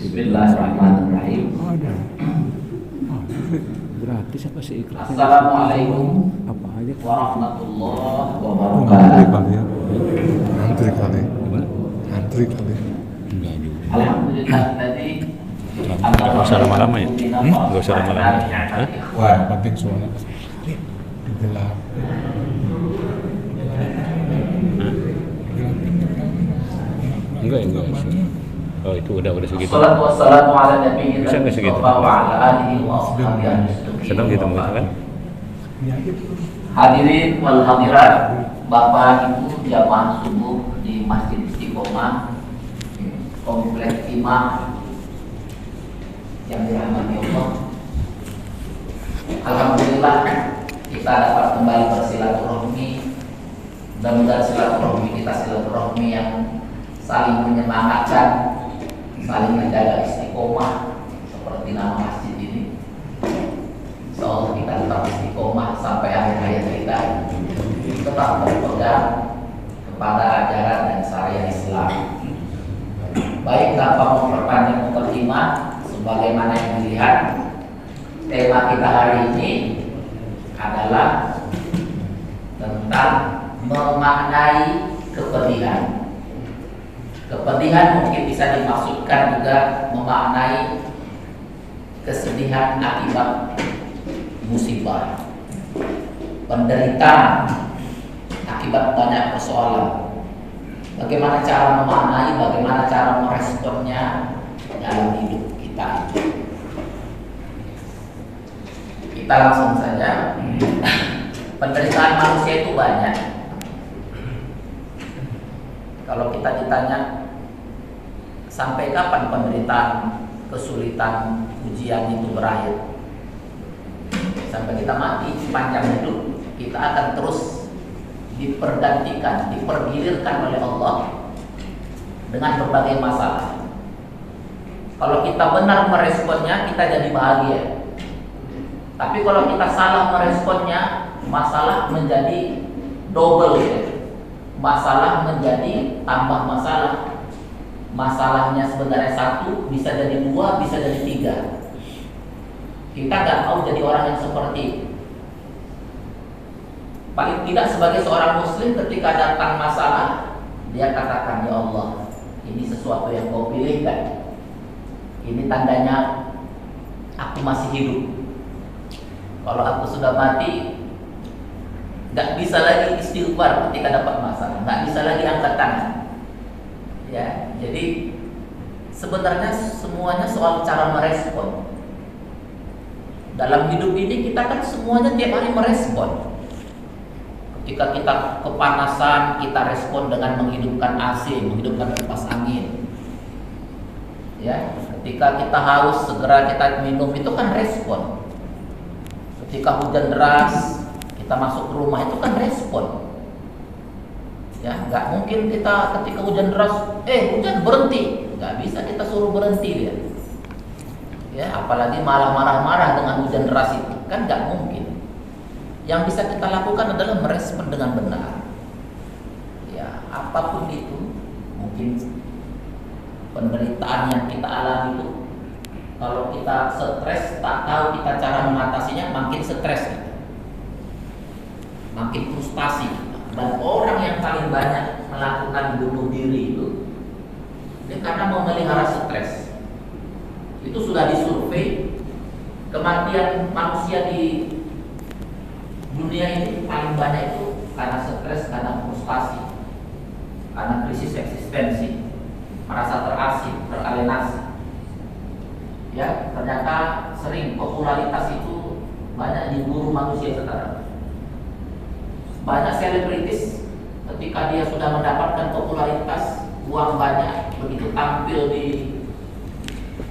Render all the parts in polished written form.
Bismillahirrahmanirrahim. Ada. Gratis apa sih iklan? Assalamualaikum Apa aja? warahmatullahi Antri wabarakatuh. kali ya. Antri kali. Gimana? Antri kali. Enggak juga. Alhamdulillah tadi Nggak usah lama-lama ya? Nggak usah lama-lama. Hah? Wah, penting soalnya. Gelap. Enggak. Oh itu udah segitu. Wassalatu wassalamu ala nabiyina Bisa nggak segitu? Mustafa wa ala alihi wa ashabihi ajma'in. Sedang gitu kan? Hadirin wal hadirat, Bapak Ibu jamaah subuh di Masjid Istiqomah Kompleks Imah yang dirahmati Allah. Alhamdulillah kita dapat kembali bersilaturahmi. Mudah-mudahan silaturahmi kita silaturahmi yang saling menyemangatkan, saling menjaga istiqomah seperti nama masjid ini. Insyaallah kita tetap istiqomah sampai akhir hayat kita, tetap berpegang kepada ajaran dan syariat Islam. Baik, tanpa memperpanjang mukadimah, sebagaimana yang dilihat, tema kita hari ini adalah tentang memaknai kepedihan. Kepedihan mungkin bisa dimaksudkan juga memaknai kesedihan akibat musibah, penderitaan akibat banyak persoalan. Bagaimana cara memaknai, bagaimana cara meresponnya dalam hidup kita itu. Kita langsung saja. Penderitaan manusia itu banyak. Kalau kita ditanya sampai kapan penderitaan, kesulitan, ujian itu berakhir, sampai kita mati sepanjang hidup, kita akan terus dipergantikan, dipergilirkan oleh Allah dengan berbagai masalah. Kalau kita benar meresponnya, kita jadi bahagia. Tapi kalau kita salah meresponnya, masalah menjadi double, masalah menjadi tambah masalah. Masalahnya sebenarnya satu, bisa jadi dua, bisa jadi tiga. Kita nggak mau jadi orang yang seperti itu. Paling tidak sebagai seorang muslim, ketika datang masalah, dia katakan, ya Allah, ini sesuatu yang kau pilihkan. Ini tandanya aku masih hidup. Kalau aku sudah mati, nggak bisa lagi istighfar ketika dapat masalah, nggak bisa lagi angkat tangan. Ya, jadi sebenarnya semuanya soal cara merespon. Dalam hidup ini kita kan semuanya tiap hari merespon. Ketika kita kepanasan, kita respon dengan menghidupkan AC, menghidupkan kipas angin. Ya, ketika kita haus, segera kita minum, itu kan respon. Ketika hujan deras, kita masuk ke rumah, itu kan respon. Ya, nggak mungkin kita ketika hujan deras, hujan berhenti, nggak bisa kita suruh berhenti dia. Ya, apalagi malah marah-marah dengan hujan deras itu, kan nggak mungkin. Yang bisa kita lakukan adalah merespon dengan benar. Ya, apapun itu, mungkin penderitaan yang kita alami itu, kalau kita stres, tak tahu kita cara mengatasinya, makin stres kita, makin frustasi. Dan orang yang paling banyak melakukan bunuh diri itu, dia karena memelihara stres. Itu sudah disurvei, kematian manusia di dunia ini paling banyak itu karena stres, karena frustasi, karena krisis eksistensi, merasa terasing, teralienasi. Ya, ternyata sering popularitas itu banyak diburu manusia sekarang. Banyak selebritis ketika dia sudah mendapatkan popularitas, uang banyak, begitu tampil di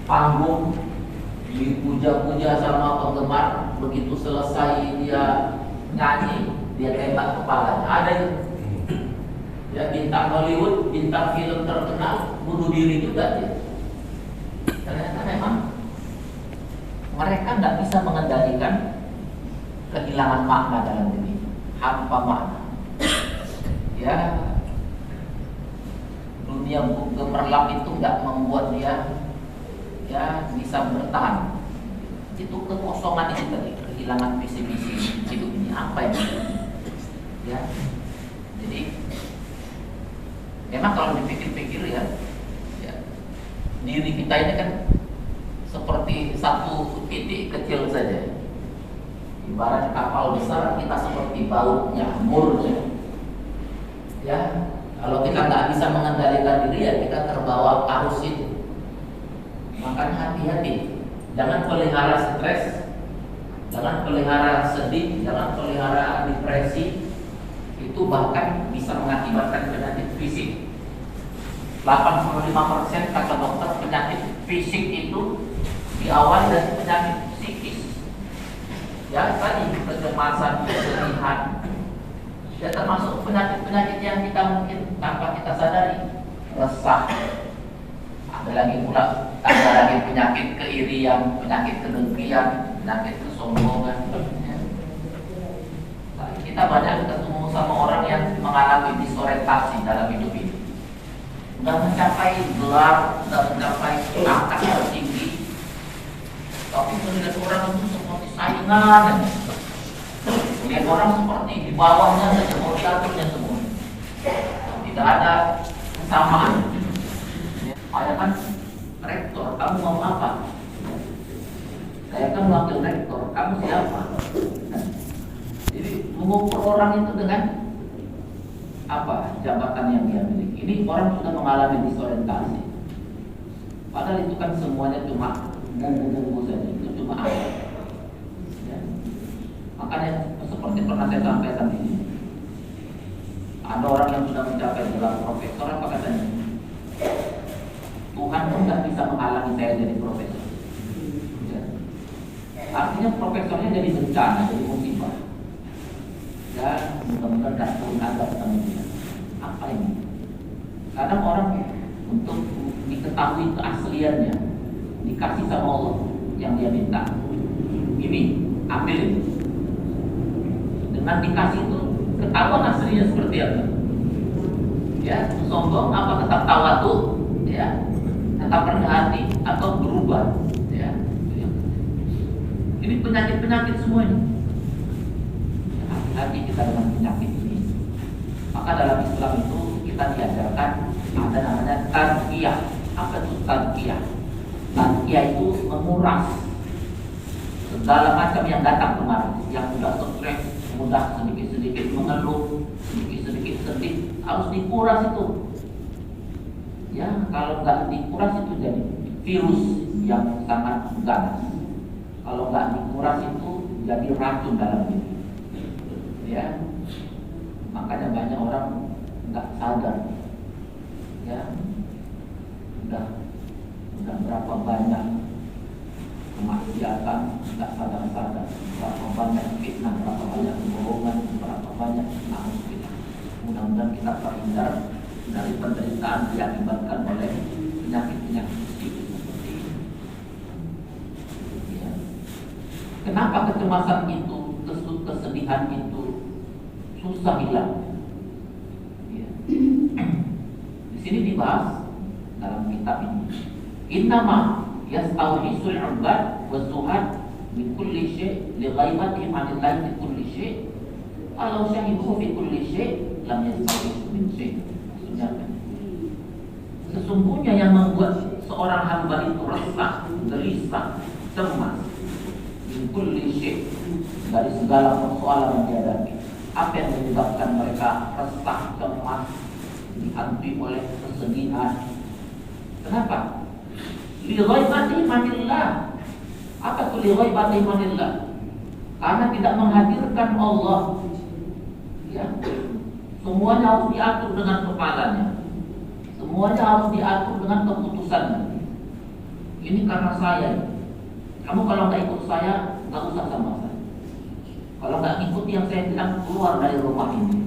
panggung, dipuja-puja sama penggemar, begitu selesai dia nyanyi, dia tembak kepalanya. Ada yang ya, bintang Hollywood, bintang film terkenal, bunuh diri juga dia. Ternyata memang mereka nggak bisa mengendalikan kehilangan makna dalam diri, hampa makna. Ya, dunia gemerlap itu nggak membuat dia bisa bertahan. Itu kekosongan itu tadi, kehilangan visi-misi hidup ini apa ya? Ya, jadi memang kalau dipikir-pikir ya, diri kita ini kan seperti satu titik kecil saja. Ibarat kapal besar, kita seperti bautnya, murnya. Ya, kalau kita nggak bisa mengendalikan diri ya kita terbawa arus itu. Makanya hati-hati, jangan pelihara stres, jangan pelihara sedih, jangan pelihara depresi. Itu bahkan bisa mengakibatkan penyakit fisik. 85% kata dokter penyakit fisik itu diawali dari penyakit psikis. Ya tadi kecemasan, kesedihan. Ya termasuk penyakit-penyakit yang kita mungkin tanpa kita sadari, resah. Ada lagi pula, ada lagi penyakit keirian, penyakit kedengkian, penyakit kesombongan. Ya. Kita banyak ketemu sama orang yang mengalami disorientasi dalam hidup ini. Sudah mencapai gelar, sudah mencapai angka tertinggi, tapi melihat orang itu seperti saingan. Lihat orang seperti di bawahnya saja mau diaturnya semua. Tidak ada kesamaan. Saya kan rektor, kamu mau apa? Saya kan wakil rektor, kamu siapa? Jadi mengukur orang itu dengan apa jabatan yang dia miliki. Ini orang sudah mengalami disorientasi. Padahal itu kan semuanya cuma bumbu-bumbu saja, itu cuma apa? Ya. Makanya seperti pernah saya sampaikan ini, ada orang yang sudah mencapai gelar profesor, apa katanya? Tuhan pun tidak bisa menghalangi saya jadi profesor. Ya. Artinya profesornya jadi bencana, jadi musibah. Ya, mudah-mudahan tidak turun azab sama dia. Apa ini? Kadang orang untuk diketahui keasliannya dikasih sama Allah yang dia minta. Ini, ambil ini. Dengan dikasih itu ketahuan aslinya seperti apa? Ya, sombong apa tetap tawadu? Ya, tetap rendah hati atau berubah? Ya, ini penyakit-penyakit semua ini. Hati kita dengan penyakit ini. Maka dalam Islam itu kita diajarkan ada namanya tazkiyah. Apa itu tazkiyah? Tazkiyah itu menguras segala macam yang datang kemarin, yang mudah stres, mudah sedikit-sedikit mengeluh, sedikit-sedikit sedih, harus dikuras itu. Ya, kalau nggak dikuras itu jadi virus yang sangat ganas. Kalau nggak dikuras itu jadi racun dalam diri. Ya, makanya banyak orang nggak sadar. Ya, udah berapa banyak kemaksiatan nggak sadar-sadar, berapa banyak fitnah, berapa banyak kebohongan, berapa banyak fitnah. Mudah-mudahan kita terhindar dari penderitaan diakibatkan oleh penyakit-penyakit psikis seperti ini. Ya. Kenapa kecemasan itu, kesedihan itu susah hilang? Ya. Di sini dibahas dalam kitab ini. Innama yastawhisul 'ibad wa zuhad min kulli syai' li ghaibatihim 'anillahi fi kulli syai'. Kalau syahidu fi kulli syai' lam yastawhisu min syai'. Sesungguhnya yang membuat seorang hamba itu resah, gelisah, cemas min kulli syai', dari segala persoalan yang dihadapi. Apa yang menyebabkan mereka resah, cemas, dihantui oleh kesedihan? Kenapa? Li ghaibati manillah. Apa itu li ghaibati manillah? Karena tidak menghadirkan Allah. Ya. Semuanya harus diatur dengan kepalanya. Semuanya harus diatur dengan keputusannya. Ini karena saya. Kamu kalau nggak ikut saya, nggak usah sama saya. Kalau nggak ikut yang saya bilang, keluar dari rumah ini.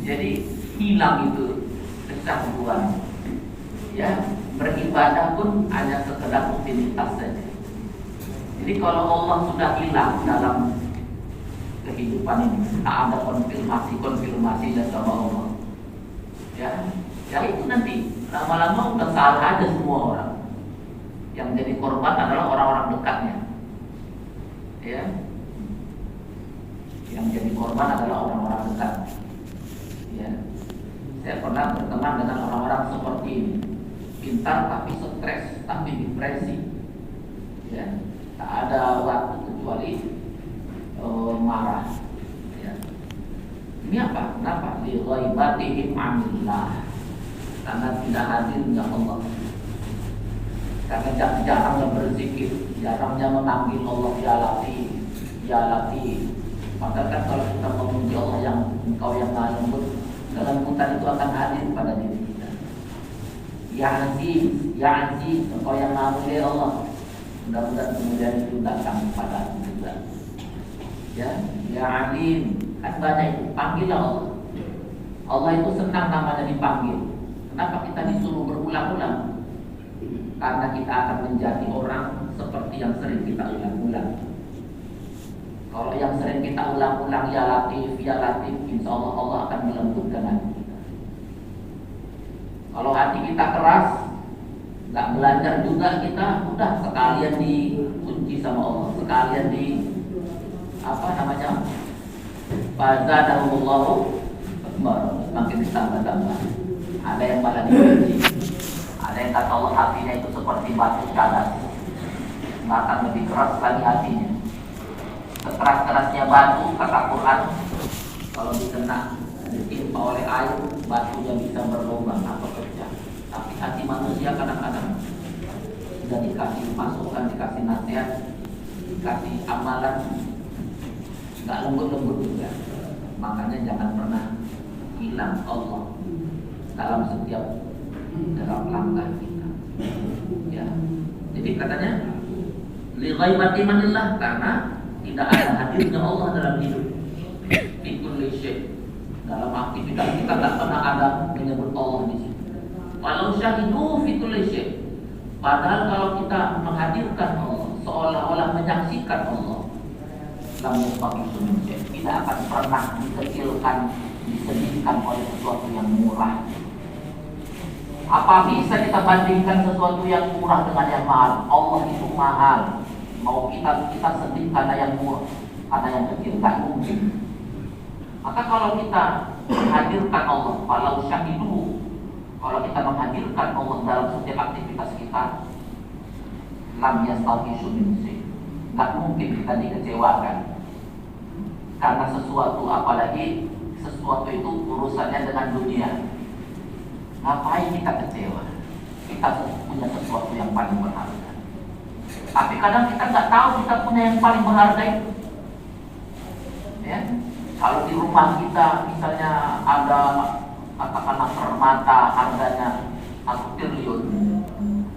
Jadi hilang itu kecangguan. Ya, beribadah pun hanya sekedar rutinitas saja. Jadi kalau Allah sudah hilang dalam kehidupan ini, tak ada konfirmasi sama Allah. Ya itu nanti lama-lama udah salah aja semua orang. Yang jadi korban adalah orang-orang dekatnya. Ya. Yang jadi korban adalah orang-orang dekat. Ya. Saya pernah berteman dengan orang-orang seperti ini. Pintar tapi stres, tapi depresi. Ya. Tak ada waktu kecuali marah. Ya. Ini apa? Kenapa? Li ghaibatihim anillah. Karena tidak hadirnya Allah. Karena jarangnya berzikir, jarangnya memanggil Allah ya Latif, ya Latif. Maka kan kalau kita memuji Allah yang Engkau yang Maha Lembut, kelembutan itu akan hadir pada diri kita. Ya Aziz, ya Aziz, Engkau yang Maha Mulia Allah. Mudah-mudahan kemudian itu datang pada kita. Ya Alim, kan banyak itu, panggillah Allah. Allah itu senang namanya dipanggil. Kenapa kita disuruh berulang-ulang? Karena kita akan menjadi orang seperti yang sering kita ulang-ulang. Kalau yang sering kita ulang-ulang ya Latif, insya Allah Allah akan melembutkan hati kita. Kalau hati kita keras, nggak belajar juga kita, udah sekalian dikunci sama Allah, sekalian di Fazadahumullahu akbar, semakin ditambah-tambah. Ada yang malah dikunci. Ada yang kata Allah hatinya itu seperti batu cadas, nggak akan lebih keras lagi hatinya. Sekeras-kerasnya batu, kata Quran, kalau ditimpa oleh air, batunya bisa berlubang atau pecah. Tapi hati manusia kadang-kadang sudah dikasih masukan, dikasih nasihat, dikasih amalan, nggak lembut-lembut juga. Makanya jangan pernah hilang Allah dalam setiap langkah kita. Ya. Jadi katanya li ghaibati manillah, karena tidak ada hadirnya Allah dalam hidup. Fikul syai, dalam aktivitas kita tidak pernah ada menyebut Allah di situ. Walau syahidu fikul syai, padahal kalau kita menghadirkan Allah, seolah-olah menyaksikan Allah, tidak akan pernah dikecilkan, disedihkan oleh sesuatu yang murah. Apa bisa kita bandingkan sesuatu yang murah dengan yang mahal? Allah itu mahal. Mau kita sedih karena yang murah, karena yang kecil, tak mungkin. Maka kalau kita menghadirkan Allah, kalau syahidu, kalau kita menghadirkan Allah dalam setiap aktivitas kita, lam yastawishu min syai', tak mungkin kita dikecewakan. Karena sesuatu, apalagi sesuatu itu urusannya dengan dunia. Ngapain kita kecewa? Kita punya sesuatu yang paling berharga. Tapi kadang kita nggak tahu kita punya yang paling berharga itu. Ya, kalau di rumah kita misalnya ada katakanlah permata harganya 1 triliun,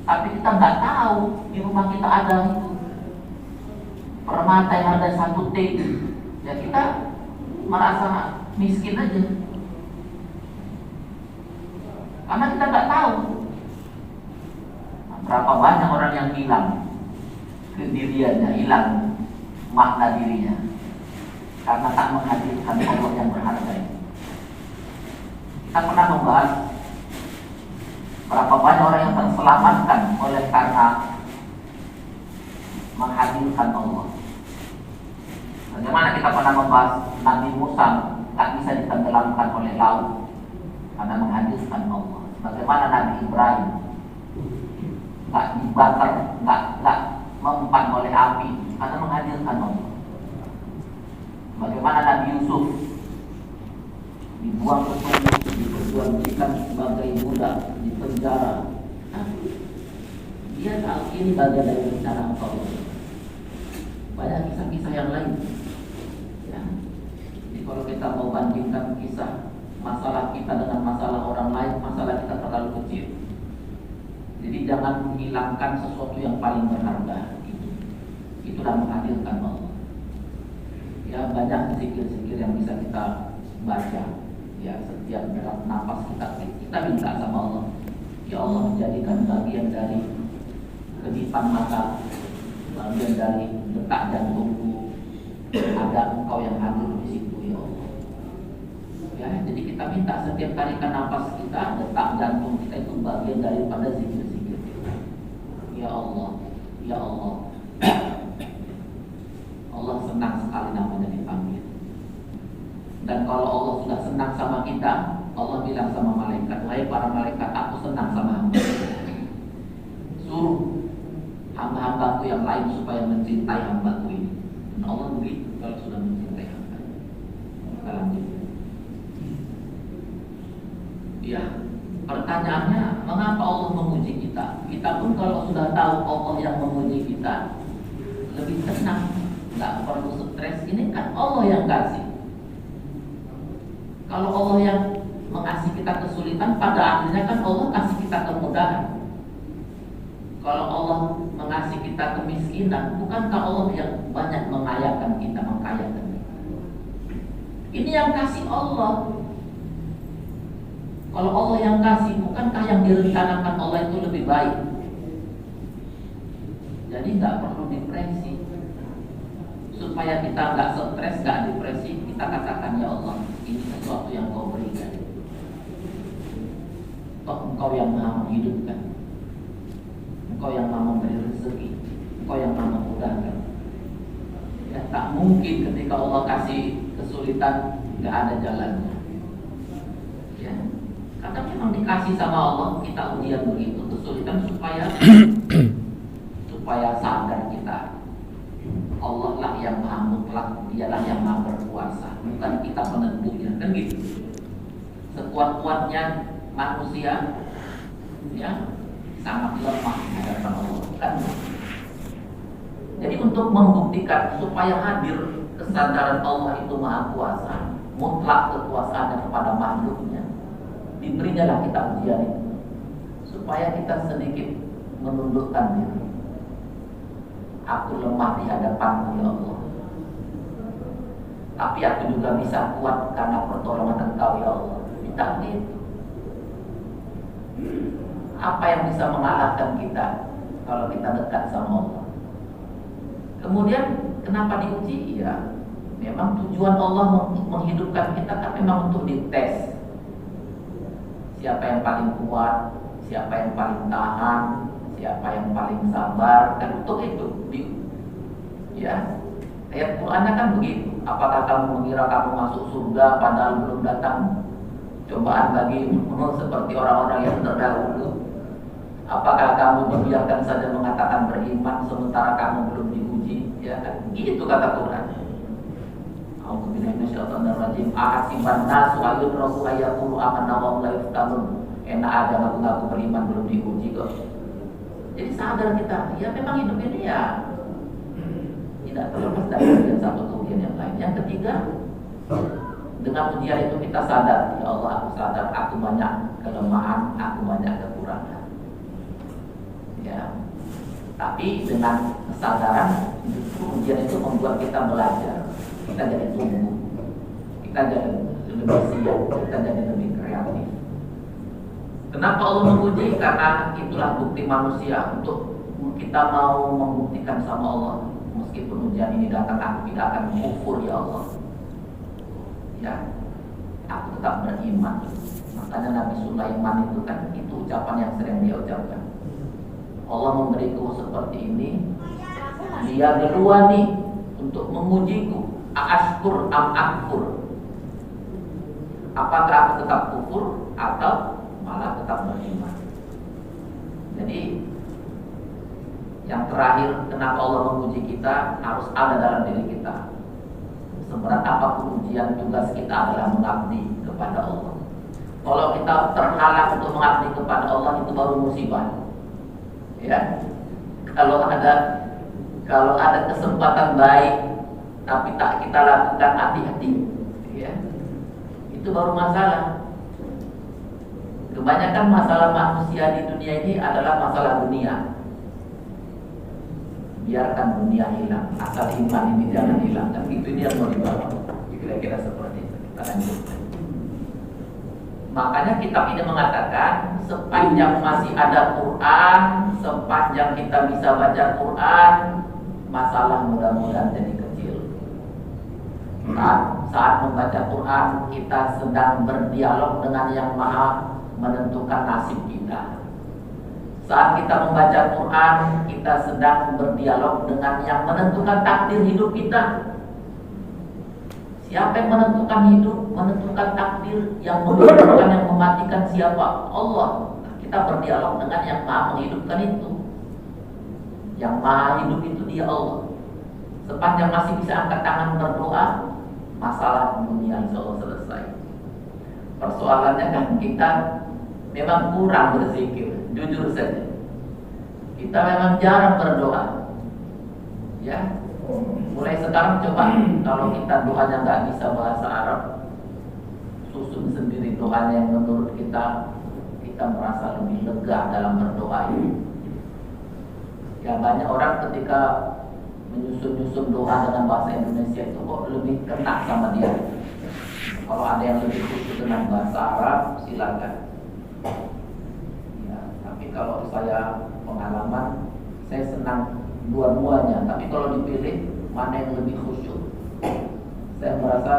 tapi kita nggak tahu di rumah kita ada itu permata yang harga 1 T, ya kita merasa miskin aja. Karena kita nggak tahu. Berapa banyak orang yang hilang kediriannya, hilang makna dirinya karena tak menghadirkan Allah yang berharga. Kita pernah membahas berapa banyak orang yang terselamatkan oleh karena menghadirkan Allah. Bagaimana kita pernah membahas Nabi Musa tak bisa ditenggelamkan oleh laut karena menghadirkan Allah. Bagaimana Nabi Ibrahim nggak dibakar, nggak mempan oleh api karena menghadirkan Allah. Bagaimana Nabi Yusuf dibuang ke sumur, diperjualbelikan sebagai budak, di penjara. Nah, dia tahu ini bagian dari rencana Allah. Banyak kisah-kisah yang lain. Ya. Jadi kalau kita mau bandingkan kisah masalah kita dengan masalah orang lain, masalah kita terlalu kecil. Jadi jangan menghilangkan sesuatu yang paling berharga. Itulah menghadirkan Allah. Ya, banyak zikir-zikir yang bisa kita baca. Ya, setiap dalam nafas kita minta sama Allah. Ya Allah, jadikan bagian dari kedipan mata, bagian dari detak jantungku, ada Engkau yang hadir di situ, ya Allah. Ya, jadi kita minta setiap tarikan nafas kita, detak jantung kita itu bagian daripada zikir-zikir kita. Ya Allah, para malaikat, aku senang sama hamba. Suruh hamba-hambaku yang lain supaya mencintai hambaku ini. Dan Allah begitu kalau sudah mencintai hamba. Maka lanjut. Ya, pertanyaannya, mengapa Allah memuji kita? Kita pun kalau sudah tahu Allah yang memuji kita, lebih tenang, nggak perlu stres. Ini kan Allah yang kasih. Kalau Allah yang mengasih kita kesulitan, pada akhirnya kan Allah kasih kita kemudahan. Kalau Allah mengasih kita kemiskinan, bukankah Allah yang banyak mengayakan kita, mengkayakan kita? Ini yang kasih Allah. Kalau Allah yang kasih, bukankah yang direncanakan Allah itu lebih baik? Jadi nggak perlu depresi. Supaya kita nggak stres, nggak depresi, kita katakan, ya Allah, ini sesuatu yang Kau berikan. Toh Engkau yang maha menghidupkan, Engkau yang maha memberi rezeki, Engkau yang maha memudahkan. Ya, tak mungkin ketika Allah kasih kesulitan nggak ada jalannya. Ya, karena memang dikasih sama Allah, kita ujian begitu kesulitan supaya sadar kita Allah lah yang maha mutlak, Dialah yang maha berkuasa, bukan kita penentunya, kan gitu. Sekuat-kuatnya manusia, ya, sangat lemah di hadapan Allah, kan? Jadi untuk membuktikan supaya hadir kesadaran Allah itu maha kuasa, mutlak kekuasaannya kepada makhluknya, diberilah kita ujian itu supaya kita sedikit menundukkan diri. Aku lemah di hadapanmu, ya Allah, tapi aku juga bisa kuat karena pertolongan Engkau, ya Allah. Kita gitu. Apa yang bisa mengalahkan kita kalau kita dekat sama Allah? Kemudian kenapa diuji? Ya, memang tujuan Allah menghidupkan kita kan memang untuk dites. Siapa yang paling kuat, siapa yang paling tahan, siapa yang paling sabar, kan untuk itu. Ya, ayat Qur'annya kan begitu. Apakah kamu mengira kamu masuk surga padahal belum datang cobaan bagimu seperti orang-orang yang terdahulu? Apakah kamu membiarkan saja mengatakan beriman sementara kamu belum diuji? Ya kan, gitu kata Quran. A'udzubillahi minasyaitonir rajim. Ahasiban nasu ayyudraku ayyaqulu amanna wa hum la yuftanun. Enak aja ngaku-ngaku beriman belum diuji kok. Jadi sadar kita, ya memang hidup ini ya tidak terlepas dari ujian satu ke ujian yang lain. Yang ketiga, dengan ujian itu kita sadar, ya Allah, aku sadar aku banyak kelemahan, aku banyak kekurangan. Ya, tapi dengan kesadaran justru ujian itu membuat kita belajar, kita jadi tumbuh, kita jadi lebih siap, kita jadi lebih kreatif. Kenapa Allah menguji? Karena itulah bukti manusia untuk kita mau membuktikan sama Allah. Meskipun ujian ini datang, aku tidak akan kufur, ya Allah. Ya, aku tetap beriman. Makanya Nabi Sulaiman itu kan, itu ucapan yang sering dia ucapkan. Allah memberiku seperti ini, Dia duluan nih untuk mengujiku. Ashkur am akfur. Apakah aku tetap kufur atau malah tetap beriman? Jadi yang terakhir, kenapa Allah menguji kita, harus ada dalam diri kita. Seberat apapun ujian, tugas kita adalah mengabdi kepada Allah. Kalau kita terhalang untuk mengabdi kepada Allah, itu baru musibah. Ya, kalau ada kesempatan baik tapi tak kita lakukan, hati-hati. Ya, itu baru masalah. Kebanyakan masalah manusia di dunia ini adalah masalah dunia. Biarkan dunia hilang, asal iman ini jangan hilang. Dan itu dia yang mau dibawa. Kira-kira seperti itu. Kita lanjutkan. Makanya kitab ini mengatakan, sepanjang masih ada Quran, sepanjang kita bisa baca Quran, masalah mudah-mudahan jadi kecil. Saat membaca Quran, kita sedang berdialog dengan Yang Maha menentukan nasib kita. Saat kita membaca Quran, kita sedang berdialog dengan Yang menentukan takdir hidup kita. Siapa yang menentukan hidup, menentukan takdir, yang menentukan, yang mematikan siapa? Allah. Kita berdialog dengan yang maha menghidupkan itu. Yang maha hidup itu dia Allah. Sepanjang masih bisa angkat tangan berdoa, masalah dunia insya Allah selesai. Persoalannya kan kita memang kurang berzikir, jujur saja. Kita memang jarang berdoa. Ya, mulai sekarang coba kalau kita doanya nggak bisa bahasa Arab, susun sendiri doanya yang menurut kita merasa lebih lega dalam berdoa ini. Ya banyak orang ketika menyusun doa dengan bahasa Indonesia itu kok lebih kena sama dia. Kalau ada yang lebih khusus dengan bahasa Arab, silakan. Ya, tapi kalau saya pengalaman, saya senang dua-duanya. Tapi kalau dipilih mana yang lebih khusyuk, saya merasa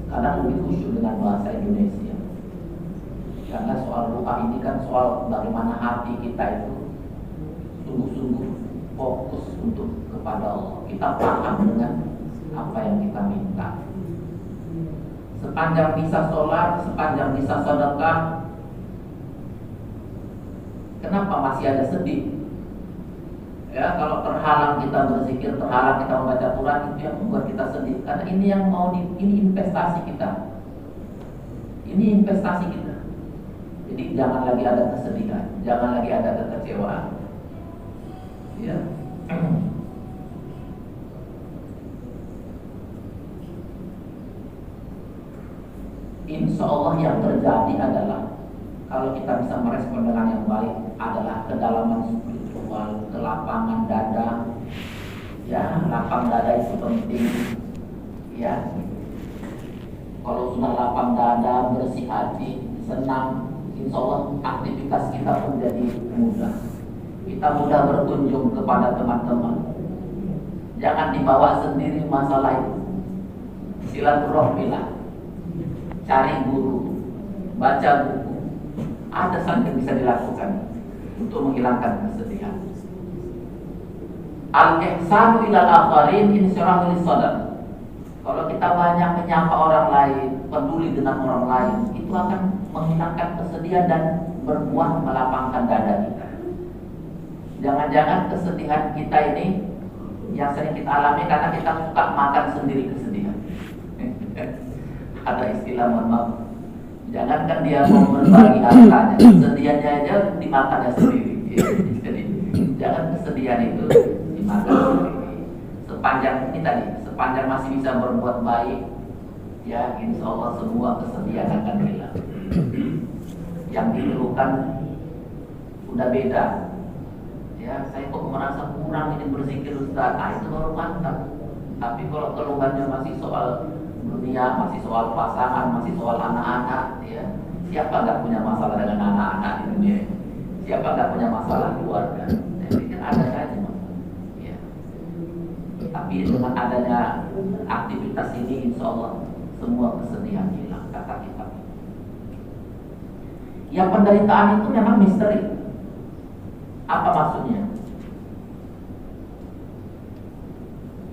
kadang lebih khusyuk dengan bahasa Indonesia. Karena soal doa ini kan soal bagaimana hati kita itu sungguh-sungguh fokus untuk kepada Allah. Kita paham dengan apa yang kita minta. Sepanjang bisa sholat, sepanjang bisa sedekah, kenapa masih ada sedih? Ya, kalau terhalang kita berzikir, terhalang kita membaca Quran, itu yang membuat kita sedih. Karena ini yang ini investasi kita. Ini investasi kita. Jadi jangan lagi ada kesedihan, jangan lagi ada kekecewaan. Ya. Insya Allah yang terjadi adalah kalau kita bisa merespon dengan yang baik adalah kedalaman spiritual, kelapangan dada. Ya, lapang dada itu penting. Ya, kalau sudah lapang dada, bersih hati, senang, insya Allah aktivitas kita pun jadi mudah. Kita mudah berkunjung kepada teman-teman. Jangan dibawa sendiri masalah itu. Silaturahmilah. Cari guru, baca buku. Ada saja bisa dilakukan untuk menghilangkan kesedihan. Al-ihsanu ilal akharin insyirahul sadar. Kalau kita banyak menyapa orang lain, peduli dengan orang lain, itu akan menghilangkan kesedihan dan berbuah melapangkan dada kita. Jangan-jangan kesedihan kita ini yang sering kita alami karena kita suka makan sendiri kesedihan. Ada istilah, mohon maaf, jangankan dia mau berbagi hartanya, kesedihannya aja dimakannya sendiri. Jadi jangan kesedihan itu dimakan sendiri. Sepanjang ini tadi, sepanjang masih bisa berbuat baik, ya insya Allah semua kesedihan akan hilang. Yang dikeluhkan sudah beda. Ya, saya kok merasa kurang ini berzikir Ustaz. Itu baru mantap. Tapi kalau keluhannya masih soal dunia, masih soal pasangan, masih soal anak-anak, ya siapa nggak punya masalah dengan anak-anak di dunia? Siapa nggak punya masalah keluarga? Saya pikir ada saja, ya. Tapi dengan adanya aktivitas ini, insya Allah semua kesedihan hilang, kata kita. Ya, penderitaan itu memang misteri. Apa maksudnya?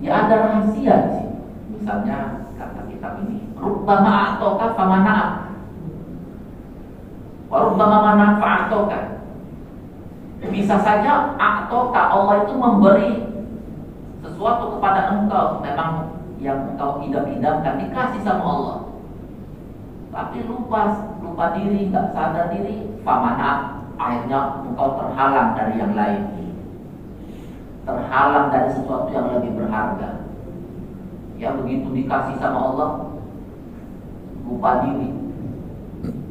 Ya ada rahasia di sini. Misalnya kata kitab ini, rubbama a'toka famana'ak, wa rubbama manafa'atoka. Bisa saja a'toka, Allah itu memberi sesuatu kepada engkau, memang yang engkau idam-idamkan dikasih sama Allah. Tapi lupa diri, nggak sadar diri, famana'ak. Akhirnya engkau terhalang dari yang lain, terhalang dari sesuatu yang lebih berharga. Ya begitu dikasih sama Allah, lupa diri,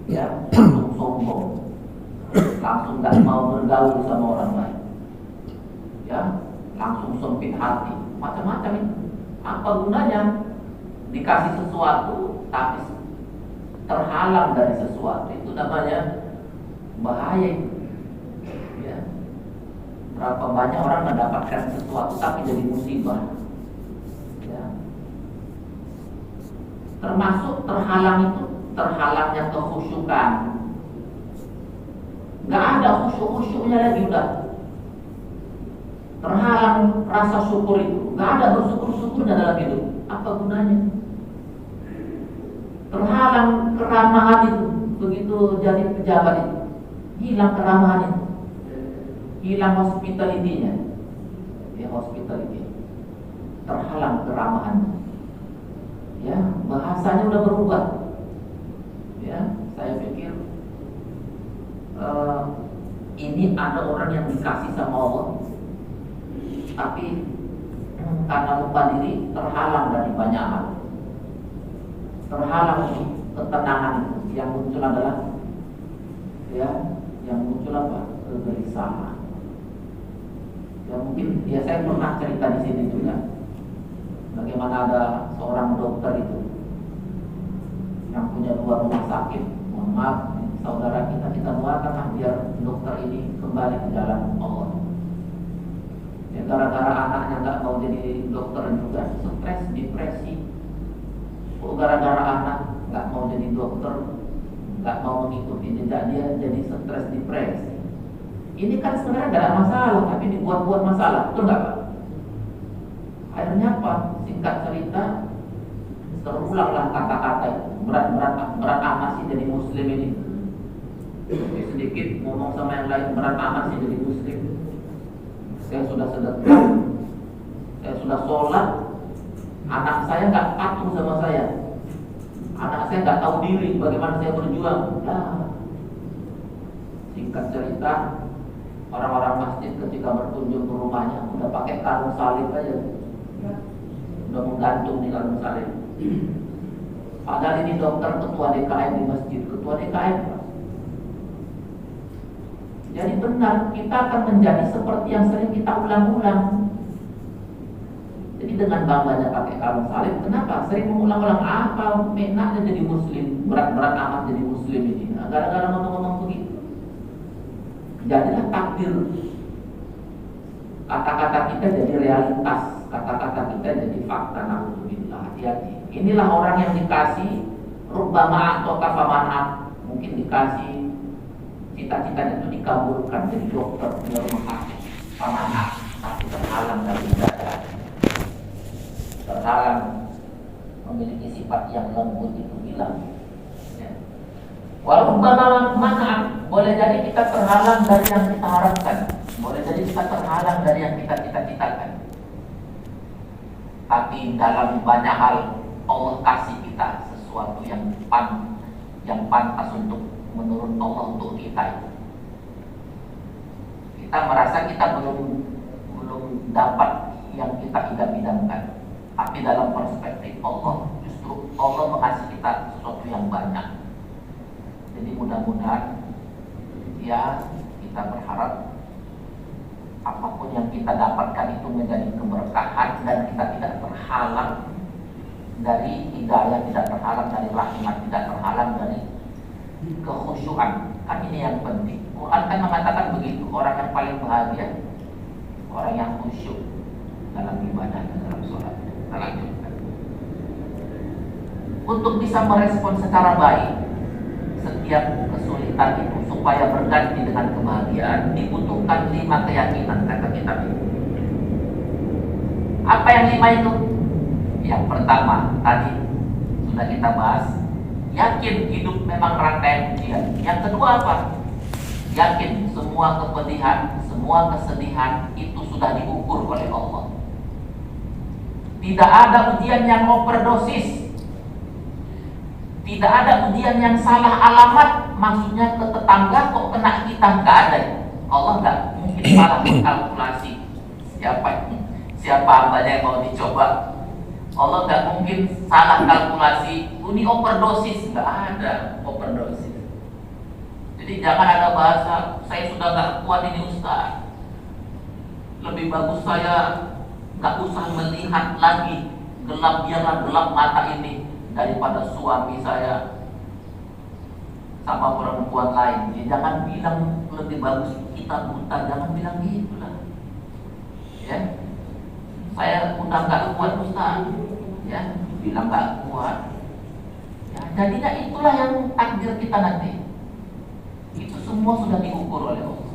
ya langsung sombong, langsung gak mau bergaul sama orang lain, ya langsung sempit hati, macam-macam itu. Apa gunanya dikasih sesuatu tapi terhalang dari sesuatu? Itu namanya bahaya. Ya. Berapa banyak orang mendapatkan sesuatu tapi jadi musibah. Ya. Termasuk terhalang itu, terhalangnya kekhusyukan. Gak ada khusyuk-khusyuknya lagi udah. Terhalang rasa syukur itu, gak ada bersyukur-syukurnya dalam hidup. Apa gunanya? terhalang keramahan itu. Begitu jadi pejabat itu, hilang keramahan itu, hilang hospitality-nya, ya hospitality, terhalang keramahan. Ya, bahasanya udah berubah. Ya, saya pikir ini ada orang yang dikasih sama Allah, tapi karena lupa diri terhalang dari banyak hal, terhalang ketenangan itu. Yang muncul adalah yang muncul apa? Kegelisahan. Ya mungkin saya pernah cerita di sini juga bagaimana ada seorang dokter itu yang punya 2 rumah sakit. Mohon maaf saudara, kita doakanlah biar dokter ini kembali ke jalan Allah. Ya, gara-gara anaknya nggak mau jadi dokter juga, stres, depresi. Gara-gara anak nggak mau jadi dokter, nggak mau mengikuti jejak dia, jadi stres, depresi. Ini kan sebenarnya nggak ada masalah, tapi dibuat-buat masalah, betul nggak Pak? Akhirnya apa? Singkat cerita, terulanglah kata-kata itu. Berat amat sih jadi muslim ini. Sedikit ngomong sama yang lain, berat amat sih jadi muslim. Saya sudah sedekah, saya sudah sholat, anak saya nggak patuh sama saya, anak saya nggak tahu diri bagaimana saya berjuang. Nah, singkat cerita, orang-orang masjid ketika berkunjung ke rumahnya udah pakai kalung salib aja, udah menggantung di kalung salib. Padahal ini dokter ketua DKM di masjid, ketua DKM. Jadi benar, kita akan menjadi seperti yang sering kita ulang-ulang. Jadi dengan bangganya pakai kalung salib, kenapa? Sering mengulang-ulang apa? Enaknya jadi muslim, berat-berat amat jadi muslim ini. Nah, gara-gara ngomong-ngomong begitu, jadilah takdir. Kata-kata kita jadi realitas, kata-kata kita jadi fakta. Na'udzubillah, hati-hati. Inilah orang yang dikasih rubbama atau kafamanah, mungkin dikasih cita-citanya itu dikabulkan jadi dokter, punya rumah sakit, pamanah, tapi terhalang dari ibadah, terhalang memiliki sifat yang lembut itu hilang. Ya. Walaupun mana boleh jadi kita terhalang dari yang kita harapkan, boleh jadi kita terhalang dari yang kita cita-citakan. Tapi dalam banyak hal Allah kasih kita sesuatu yang pantas untuk menurut Allah untuk kita. Kita merasa kita belum dapat yang kita idam-idamkan, tapi dalam perspektif Allah justru Allah mengasih kita sesuatu yang banyak. Jadi mudah-mudahan ya kita berharap apapun yang kita dapatkan itu menjadi keberkahan dan kita tidak terhalang dari hidayah, tidak terhalang dari rahmat, tidak terhalang dari kekhusyuan. Kan ini yang penting. Quran kan mengatakan begitu, orang yang paling bahagia orang yang khusyuk dalam ibadah, dalam sholat. Kita lanjutkan. Untuk bisa merespon secara baik setiap kesulitan itu supaya berganti dengan kebahagiaan dibutuhkan 5 keyakinan kata kitab ini. Apa yang 5 itu? Yang pertama tadi sudah kita bahas, yakin hidup memang rangkaian ujian. Yang kedua apa? Yakin semua kepedihan, semua kesedihan itu sudah diukur oleh Allah. Tidak ada ujian yang overdosis. Tidak ada ujian yang salah alamat. Maksudnya ke tetangga kok kena kita, nggak ada. Allah nggak mungkin salah kalkulasi siapa hambanya yang mau dicoba. Allah nggak mungkin salah kalkulasi, ini overdosis, nggak ada overdosis. Jadi jangan ada bahasa saya sudah nggak kuat ini Ustaz, lebih bagus saya nggak usah melihat lagi, biarlah gelap mata ini daripada suami saya sama perempuan lain. Jadi jangan bilang lebih bagus kita buta, jangan bilang gitulah. Ya, saya udah nggak kuat Ustaz, ya, bilang nggak kuat. Ya, jadinya itulah yang takdir kita nanti. Itu semua sudah diukur oleh Allah.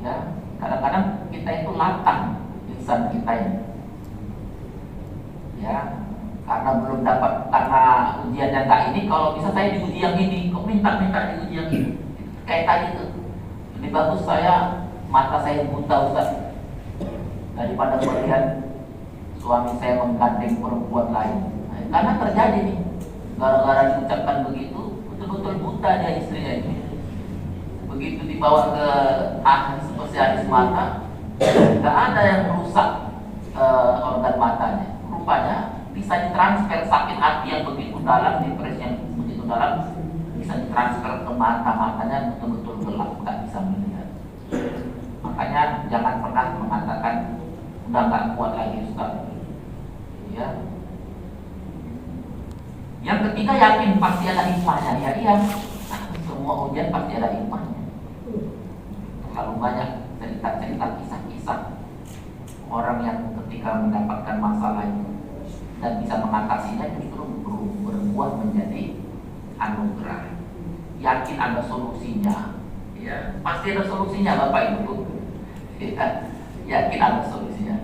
Ya, kadang-kadang kita itu latang insan kita ini. Ya, karena belum dapat, karena ujiannya nggak ini, kalau bisa saya diuji yang ini, kok minta diuji yang ini. Kayak tadi tuh, lebih bagus mata saya buta Ustaz, daripada melihat suami saya menggandeng perempuan lain. Nah, karena terjadi nih, gara-gara diucapkan begitu, betul-betul buta dia istrinya ini. Begitu dibawa ke ahli spesialis mata, nggak ada yang merusak organ matanya. Rupanya bisa ditransfer sakit hati yang begitu dalam, depresi yang begitu dalam, bisa ditransfer ke matanya betul-betul gelap, nggak bisa melihat. Makanya jangan pernah mengatakan udah nggak kuat lagi Ustaz. Ya. Yang ketiga, yakin pasti ada hikmahnya. Ya iya, semua ujian pasti ada hikmahnya. Terlalu banyak cerita-cerita, kisah-kisah orang yang ketika mendapatkan masalah itu dan bisa mengatasinya justru berbuah menjadi anugerah. Yakin ada solusinya, ya pasti ada solusinya Bapak Ibu. Ya, yakin ada solusinya.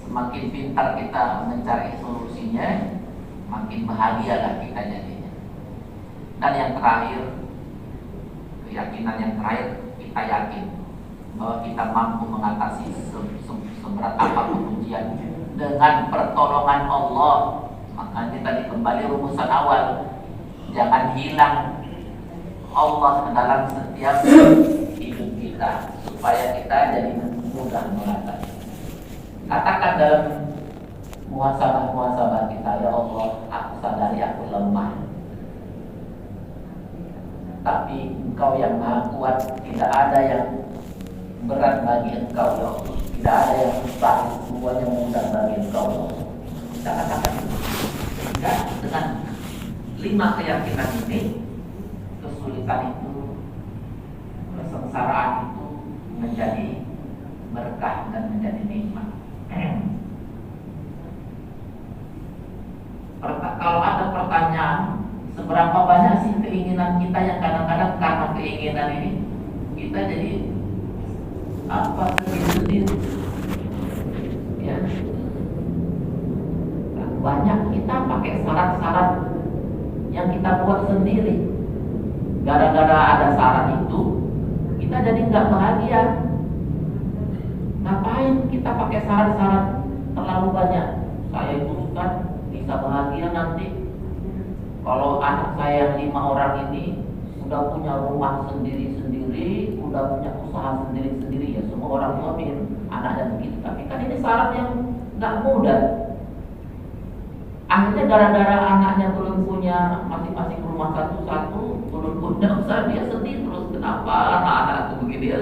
Semakin pintar kita mencari solusinya, makin bahagialah kita jadinya. Dan yang terakhir, keyakinan yang terakhir, kita yakin bahwa kita mampu mengatasi seberat apapun ujian dengan pertolongan Allah. Makanya tadi kembali rumusan awal, jangan hilang Allah ke dalam setiap hidup kita supaya kita jadi mudah mengatasi. Katakan dalam muhasabah kita, ya Allah, aku sadari aku lemah, tapi Engkau yang Maha Kuat, tidak ada yang berat bagi Engkau, ya Allah. Tidak ada yang susah, semuanya mudah bagi Engkau, ya Allah. Kita katakan sehingga dengan 5 keyakinan ini, kesulitan itu, kesengsaraan itu menjadi berkah dan menjadi nikmat. Kalau ada pertanyaan, seberapa banyak sih keinginan kita yang kadang-kadang karena keinginan ini kita jadi sedih, ya. Banyak kita pakai syarat-syarat yang kita buat sendiri. Gara-gara ada syarat itu, kita jadi nggak bahagia. Ngapain kita pakai syarat-syarat terlalu banyak? Saya itu kan bisa bahagia nanti kalau anak saya yang 5 orang ini udah punya rumah sendiri-sendiri, udah punya usaha sendiri-sendiri, ya semua orang tua ingin anaknya begitu. Tapi kan ini syarat yang nggak mudah. Akhirnya gara-gara anaknya belum punya masing-masing rumah satu-satu, belum punya usaha, dia sedih terus. Kenapa anak-anak itu begini ya?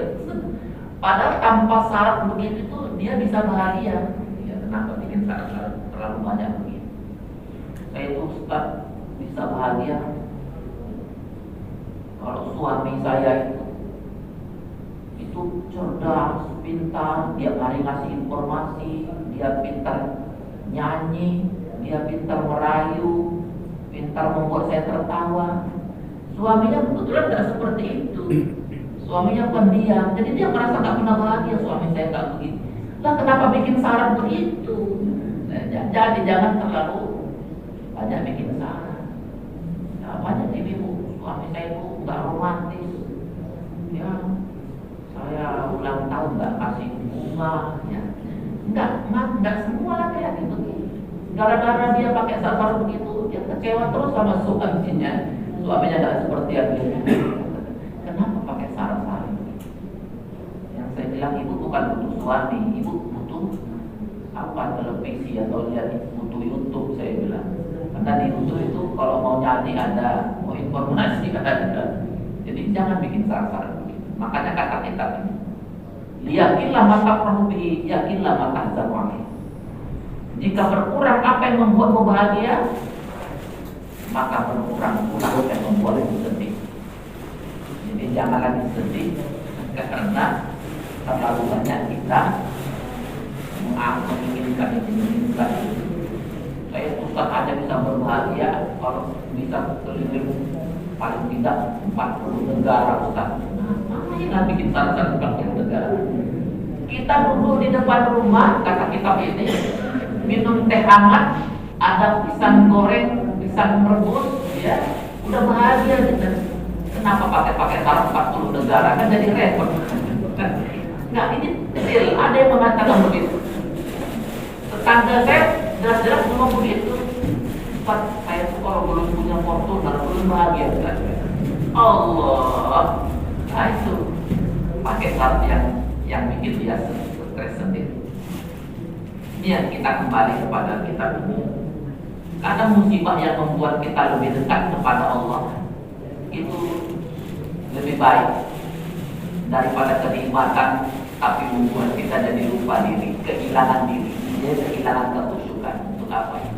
Padahal tanpa syarat begitu tuh dia bisa bahagia. Ya, kenapa bikin syarat-syarat terlalu banyak begitu? Saya itu Ustaz bisa bahagia kalau suami saya itu cerdas, pintar, dia hari ngasih informasi, dia pintar nyanyi, dia pintar merayu, pintar membuat saya tertawa. Suaminya kebetulan tidak seperti itu. Suaminya pendiam, jadi dia merasa nggak pernah bahagia. Suami saya nggak begitu. Lah kenapa bikin syarat begitu? Nah, jadi jangan terlalu banyak bikin syarat. Nah, banyak ibu, suami saya itu nggak romantis. Ya, saya ulang tahun nggak kasih bunga. Ya, nggak semua laki-laki begitu. Gara-gara dia pakai syarat begitu, dia kecewa terus sama suaminya. Suaminya nggak seperti yang dia. Kenapa pakai syarat-syarat? Yang saya bilang, ibu bukan butuh suami, ibu butuh apa, televisi atau lihat butuh YouTube, saya bilang. Karena di YouTube itu kalau mau nyanyi ada, mau informasi ada. Jadi jangan bikin syarat-syarat begitu. Makanya kata kitab ini, yakinlah maka perlu yakinlah maka zawali. Jika berkurang apa yang membuatmu bahagia, maka berkurang pula apa yang membuatmu sedih. Jadi jangan lagi sedih karena terlalu banyak kita menginginkan itu. Saya Ustaz aja bisa berbahagia kalau bisa keliling paling tidak 40 negara Ustaz. Ngapain bikin syarat 40 negara? Kita duduk di depan rumah, kata kitab ini, minum teh hangat, ada pisang goreng, pisang rebus, ya udah bahagia kita. Kenapa pakai barang 40 negara kan jadi repot. Nggak, ini real. Ada yang mengatakan begitu. Tetangga saya jelas-jelas ngomong begitu. Pak, saya tuh kalau belum punya Fortuner belum bahagia kan? Allah, nah itu pakai syarat yang bikin dia stres sendiri. Ini yang kita kembali kepada kitab ini. Karena musibah yang membuat kita lebih dekat kepada Allah itu lebih baik daripada kenikmatan tapi membuat kita jadi lupa diri, kehilangan diri, jadi kehilangan kekhusyukan. Untuk apa ini?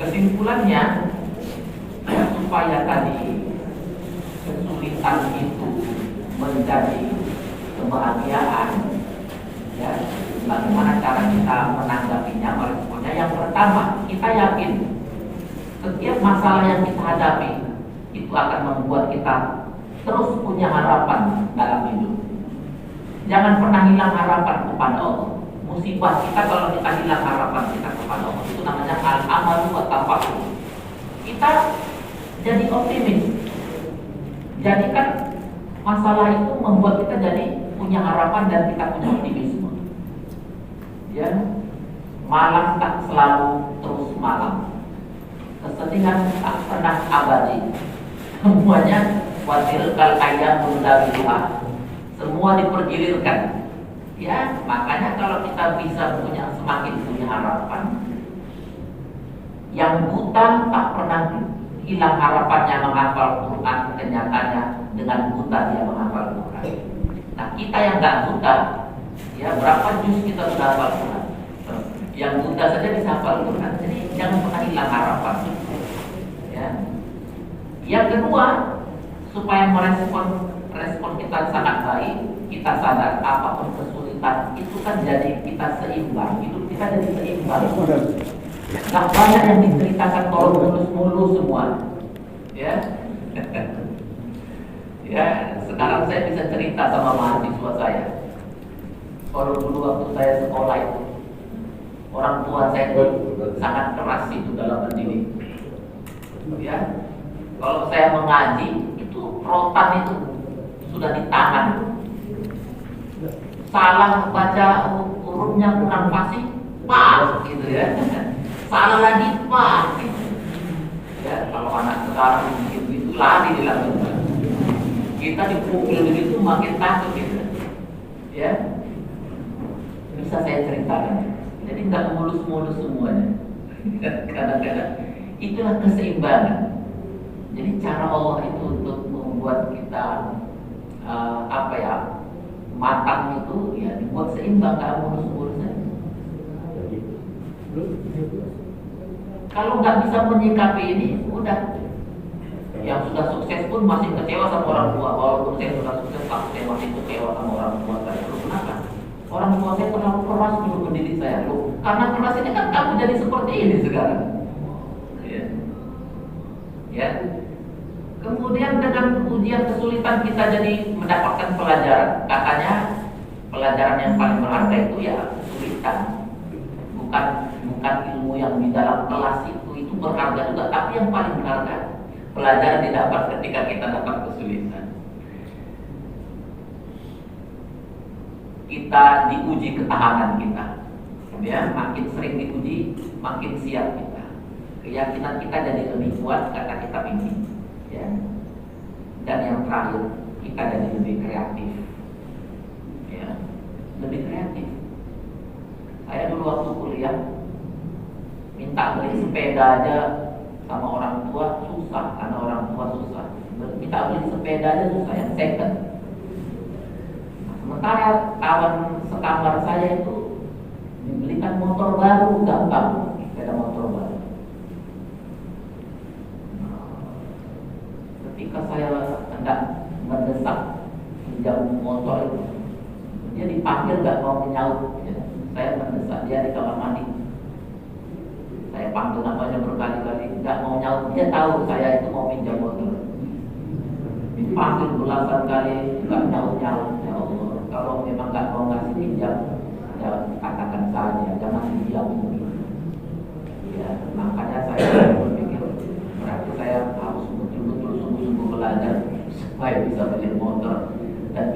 Kesimpulannya, supaya tadi kesulitan itu menjadi kebahagiaan, ya, bagaimana cara kita menanggapinya, meresponnya? Yang pertama, kita yakin setiap masalah yang kita hadapi itu akan membuat kita terus punya harapan dalam hidup. Jangan pernah hilang harapan kepada Allah. Musibah kita kalau kita hilang harapan kita kepada Allah, itu namanya al-amalu wa tafakur. Kita jadi optimis. Jadikan masalah itu membuat kita jadi punya harapan dan kita punya optimisme. Ya, malam tak selalu terus malam. Kesedihan tak pernah abadi. Semuanya wasil kal ayam mundabiha. Semua dipergilirkan. Ya, makanya kalau kita bisa semakin punya harapan, yang buta tak pernah hilang harapannya menghafal Quran, kenyataannya dengan buta dia menghafal Quran. Nah, kita yang nggak buta, ya berapa juz kita sudah hafal Quran? Yang buta saja bisa hafal Quran. Jadi jangan pernah hilang harapan. Ya. Yang kedua, supaya respon kita sangat baik, kita sadar apapun kesulitan itu kan jadi kita seimbang, hidup kita jadi seimbang. Nah, banyak yang diceritakan kalau mulus-mulus semua, ya. Ya, sekarang saya bisa cerita sama mahasiswa saya. Kalau dulu waktu saya sekolah itu, orang tua saya itu sangat keras itu dalam mendidik. Ya, kalau saya mengaji itu rotan itu sudah di tangan. Salah baca hurufnya kurang fasih, pas gitu ya. Salah lagi pas. Ya, kalau anak sekarang begitu lari dilakukan. Kita dipukul begitu makin takut gitu. Ya, bisa saya ceritakan. Jadi nggak mulus-mulus semuanya. Kadang-kadang itulah keseimbangan. Jadi cara Allah itu untuk membuat kita matang itu ya dibuat seimbang, nggak mulus-mulus saja. Kalau nggak bisa menyikapi ini, udah. Yang sudah sukses pun masih kecewa sama orang tua. Walaupun saya sudah sukses, saya masih kecewa sama orang tua saya. Loh, kenapa? Orang tua saya terlalu keras dulu mendidik saya. Loh, karena keras ini kan kamu jadi seperti ini sekarang. Ya. Ya. Kemudian dengan ujian kesulitan kita jadi mendapatkan pelajaran. Katanya pelajaran yang paling berharga itu ya kesulitan. Bukan ilmu yang di dalam kelas itu berharga juga, tapi yang paling berharga pelajaran didapat ketika kita dapat kesulitan. Kita diuji ketahanan kita. Ya, makin sering diuji, makin siap kita. Keyakinan kita jadi lebih kuat kata kita ini. Ya. Dan yang terakhir, kita jadi lebih kreatif. Ya, lebih kreatif. Saya dulu waktu kuliah minta beli sepeda aja sama orang tua susah, karena orang tua susah. Minta beli sepeda aja susah, yang second. Nah, sementara kawan sekamar saya itu dibelikan motor baru, gampang, sepeda motor baru. Ketika saya hendak mendesak pinjam motor itu, dia dipanggil nggak mau menyaut. Ya. Saya mendesak dia di kamar mandi. Saya panggil namanya berkali-kali, nggak mau nyaut. Dia tahu saya itu mau pinjam motor. Dipanggil belasan kali, nggak nyaut-nyaut. Ya Allah, kalau memang nggak mau ngasih pinjam, ya katakan saja, jangan diam.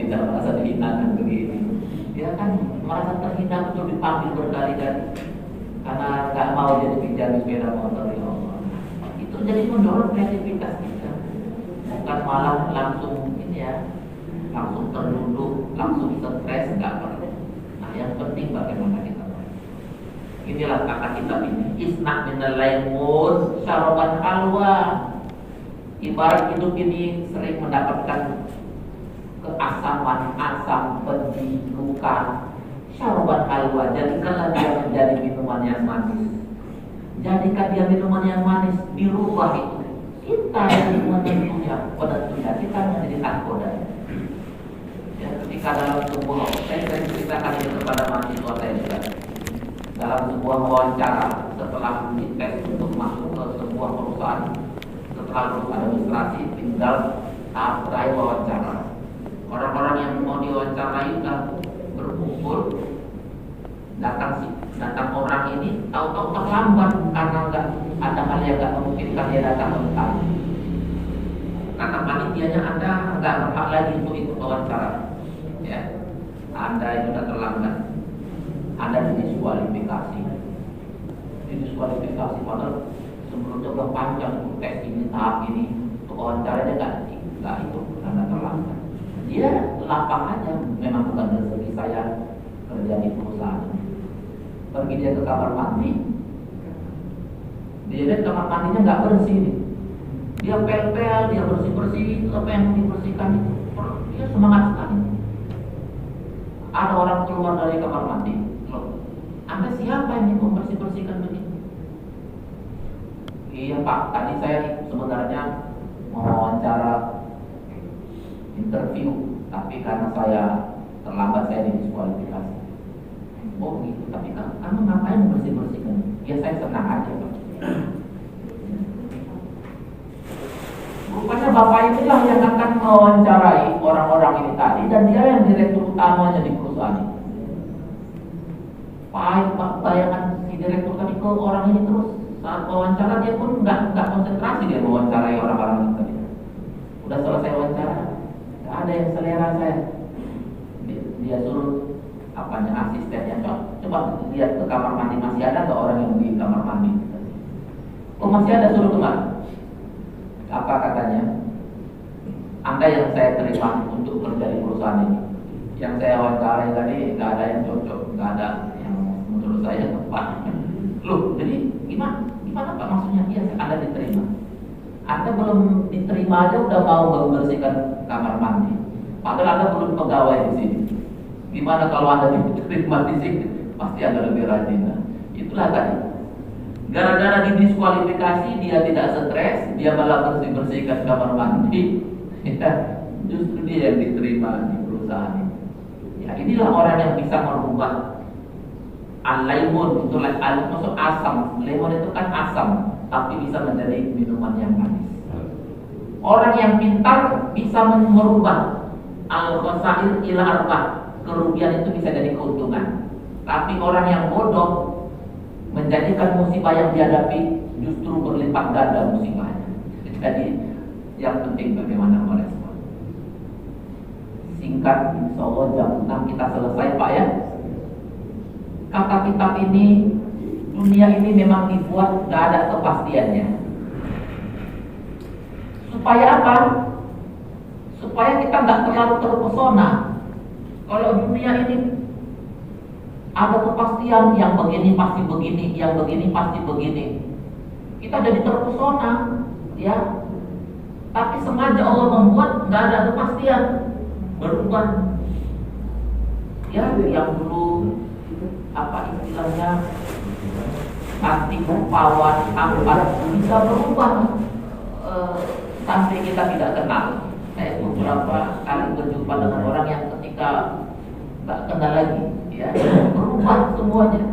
tidak merasa dihinakan begini. Dia kan merasa terhina betul dipanggil berkali-kali karena nggak mau jadi pinjam sepeda motor ya Allah. Itu jadi mendorong kreativitas kita, bukan malah langsung ini ya, langsung terduduk, langsung stres, nggak perlu. Nah yang penting bagaimana kita. Inilah kata kitab ini, isna minal laimun syaraban halwa. Ibarat hidup ini sering mendapatkan keasaman, asam, pedih, luka. Syaraban halwa, jadikanlah dia menjadi minuman yang manis. Jadikan dia minuman yang manis, dirubah itu. Kita yang menentunya, penentunya, kita menjadi nakoda. Ya, ketika dalam sebuah, saya ceritakan ini kepada mahasiswa saya juga. Dalam sebuah wawancara setelah dites untuk masuk ke sebuah perusahaan, setelah lulus administrasi tinggal tahap terakhir wawancara. Orang-orang yang mau diwawancarai sudah berkumpul, datang orang ini tahu-tahu terlambat karena nggak ada hal yang nggak memungkinkan dia datang mental. Kata panitianya, Anda nggak berhak lagi untuk ikut wawancara, ya. Anda itu sudah terlambat. Anda didiskualifikasi. Didiskualifikasi padahal sebelumnya udah panjang tes ini, tahap ini, untuk wawancaranya nggak ikut karena terlambat. Dia lapang aja, memang bukan rezeki saya kerja di perusahaan. Pergi dia ke kamar mandi, dia lihat kamar mandinya nggak bersih nih. Dia pel-pel, dia bersih-bersih, apa yang dibersihkan itu, dia semangat sekali. Ada orang keluar dari kamar mandi, loh, Anda siapa ini membersih-bersihkan begini? Iya Pak, tadi saya sebenarnya mau wawancara interview, tapi karena saya terlambat saya didiskualifikasi. Oh gitu, tapi kamu ngapain membersih-bersihkan? Ya saya senang aja Pak. Rupanya Bapak inilah yang akan mewawancarai orang-orang ini tadi, dan dia yang direktur utamanya di perusahaan ini. Pahit Pak, bayangan si direktur tadi ke orang ini terus. Saat wawancara dia pun nggak konsentrasi dia mewawancarai orang-orang ini tadi. Udah selesai wawancara, nggak ada yang selera saya. Dia suruh asistennya, coba lihat ke kamar mandi, masih ada nggak orang yang di kamar mandi? Oh masih ada, suruh kemana? Apa katanya? Anda yang saya terima untuk kerja di perusahaan ini, yang saya wawancarai tadi nggak ada yang cocok, nggak ada yang menurut saya tepat. Loh, jadi gimana Pak maksudnya? Iya, Anda diterima. Anda belum diterima aja udah mau membersihkan kamar mandi, padahal Anda belum pegawai di sini. Gimana kalau Anda diterima di sini? Pasti Anda lebih rajin. Itulah tadi. Gara-gara didiskualifikasi, dia tidak stres, dia malah bersih-bersihkan kamar mandi. Ya, justru dia yang diterima di perusahaan ini. Ya, inilah orang yang bisa merubah al-laimun, itu maksud asam. Lemon itu kan asam, tapi bisa menjadi minuman yang manis. Orang yang pintar bisa merubah al-khasair ila arbah. Kerugian itu bisa jadi keuntungan. Tapi orang yang bodoh menjadikan musibah yang dihadapi justru berlipat ganda musibahnya. Jadi yang penting bagaimana merespon. Singkat, insya Allah jam 6 kita selesai Pak ya. Kata kitab ini, dunia ini memang dibuat gak ada kepastiannya. Supaya apa? Supaya kita gak terlalu terpesona. Kalau dunia ini ada kepastian, yang begini pasti begini, yang begini pasti begini, kita jadi terpesona, ya. Tapi sengaja Allah membuat nggak ada kepastian, berubah. Ya, yang dulu apa istilahnya anti rupawan, ampat bisa berubah sampai kita tidak kenal. Saya beberapa kali berjumpa dengan orang yang ketika nggak kenal lagi, ya, berubah semuanya.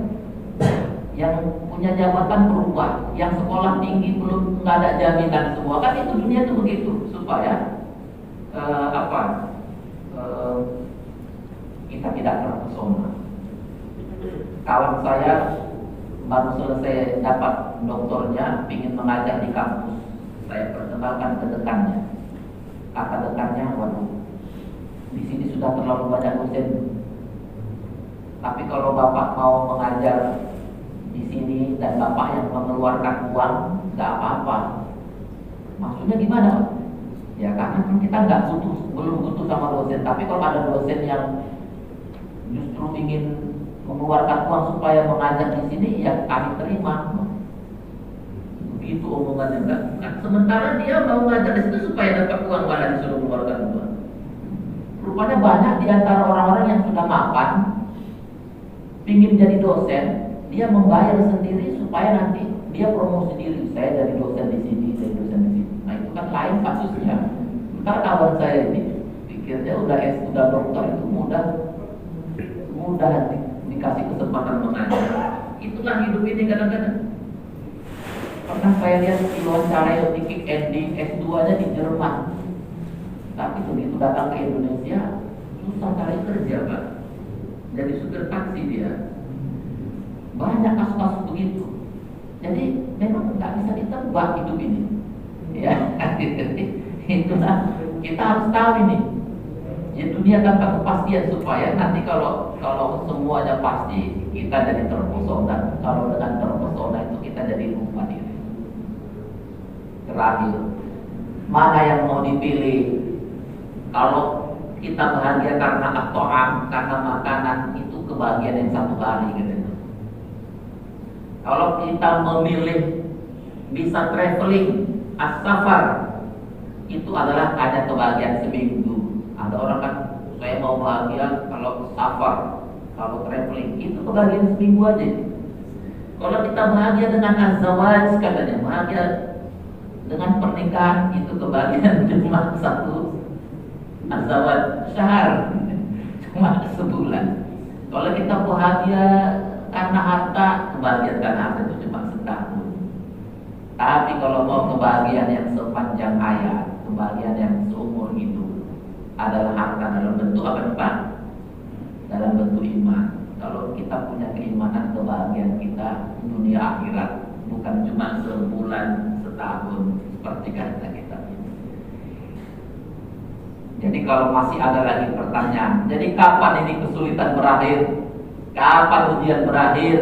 Yang punya jabatan berubah, yang sekolah tinggi belum nggak ada jaminan semua. Kan itu dunia itu begitu, supaya kita tidak terpesona. Kawan saya baru selesai dapat doktornya, ingin mengajar di kampus. Saya perkenalkan ke dekannya. Kata dekannya, waduh, di sini sudah terlalu banyak dosen. Tapi kalau bapak mau mengajar di sini dan bapak yang mengeluarkan uang, nggak apa-apa. Maksudnya gimana, Pak? Ya karena kan kita belum butuh sama dosen. Tapi kalau ada dosen yang justru ingin mengeluarkan uang supaya mengajar di sini, ya kami terima. Begitu omongannya, enggak. Sementara dia mau mengajar di situ supaya dapat uang, malah disuruh mengeluarkan uang. Rupanya banyak di antara orang-orang yang sudah mapan, ingin jadi dosen, dia membayar sendiri supaya nanti dia promosi diri. Saya jadi dosen di sini, jadi dosen di sini. Nah itu kan lain kasusnya. Ntar kawan saya ini pikirnya udah dokter itu mudah dikasih kesempatan mengajar. Itulah hidup ini kadang-kadang. Pernah saya lihat diwawancara Nick Ending S2-nya di Jerman. Tapi begitu datang ke Indonesia susah cari kerja, Pak. Jadi supir taksi dia. Banyak kasus-kasus begitu. Jadi memang nggak bisa ditebak hidup ini. Ya, itulah kita harus tahu ini. Ya dunia tanpa kepastian supaya nanti kalau semuanya pasti kita jadi terpesona. Kalau dengan terpesona itu kita jadi lupa diri. Terakhir, mana yang mau dipilih? Kalau kita bahagia karena at-ta'am, karena makanan, itu kebahagiaan yang satu hari gitu. Kalau kita memilih bisa traveling, as-safar, itu adalah ada kebahagiaan seminggu. Ada orang kan, saya mau bahagia kalau safar, kalau traveling, itu kebahagiaan seminggu aja. Kalau kita bahagia dengan az-zawaj, katanya bahagia dengan pernikahan, itu kebahagiaan cuma satu az-zawaj syahr, cuma sebulan. Kalau kita bahagia karena harta, kebahagiaan karena harta itu cuma setahun. Tapi kalau mau kebahagiaan yang sepanjang hayat, kebahagiaan yang seumur hidup, adalah harta dalam bentuk apa, Pak? Dalam bentuk iman. Kalau kita punya keimanan, kebahagiaan kita dunia akhirat, bukan cuma sebulan, setahun, seperti kata kita ini. Jadi kalau masih ada lagi pertanyaan, jadi kapan ini kesulitan berakhir? Kapan ujian berakhir?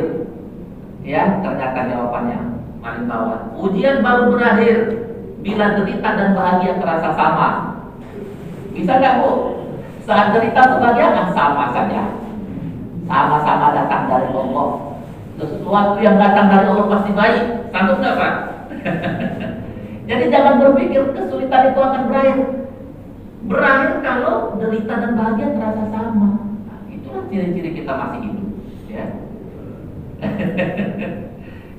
Ya, ternyata jawabannya paling bawah. Ujian baru berakhir bila derita dan bahagia terasa sama. Bisa nggak, Bu? Saat derita kebahagiaan sama saja, sama-sama datang dari Allah. Sesuatu yang datang dari Allah pasti baik. Sanggup nggak, Pak? Jadi jangan berpikir kesulitan itu akan berakhir. Berakhir kalau derita dan bahagia terasa sama. Nah, itulah ciri-ciri kita masih hidup, ya.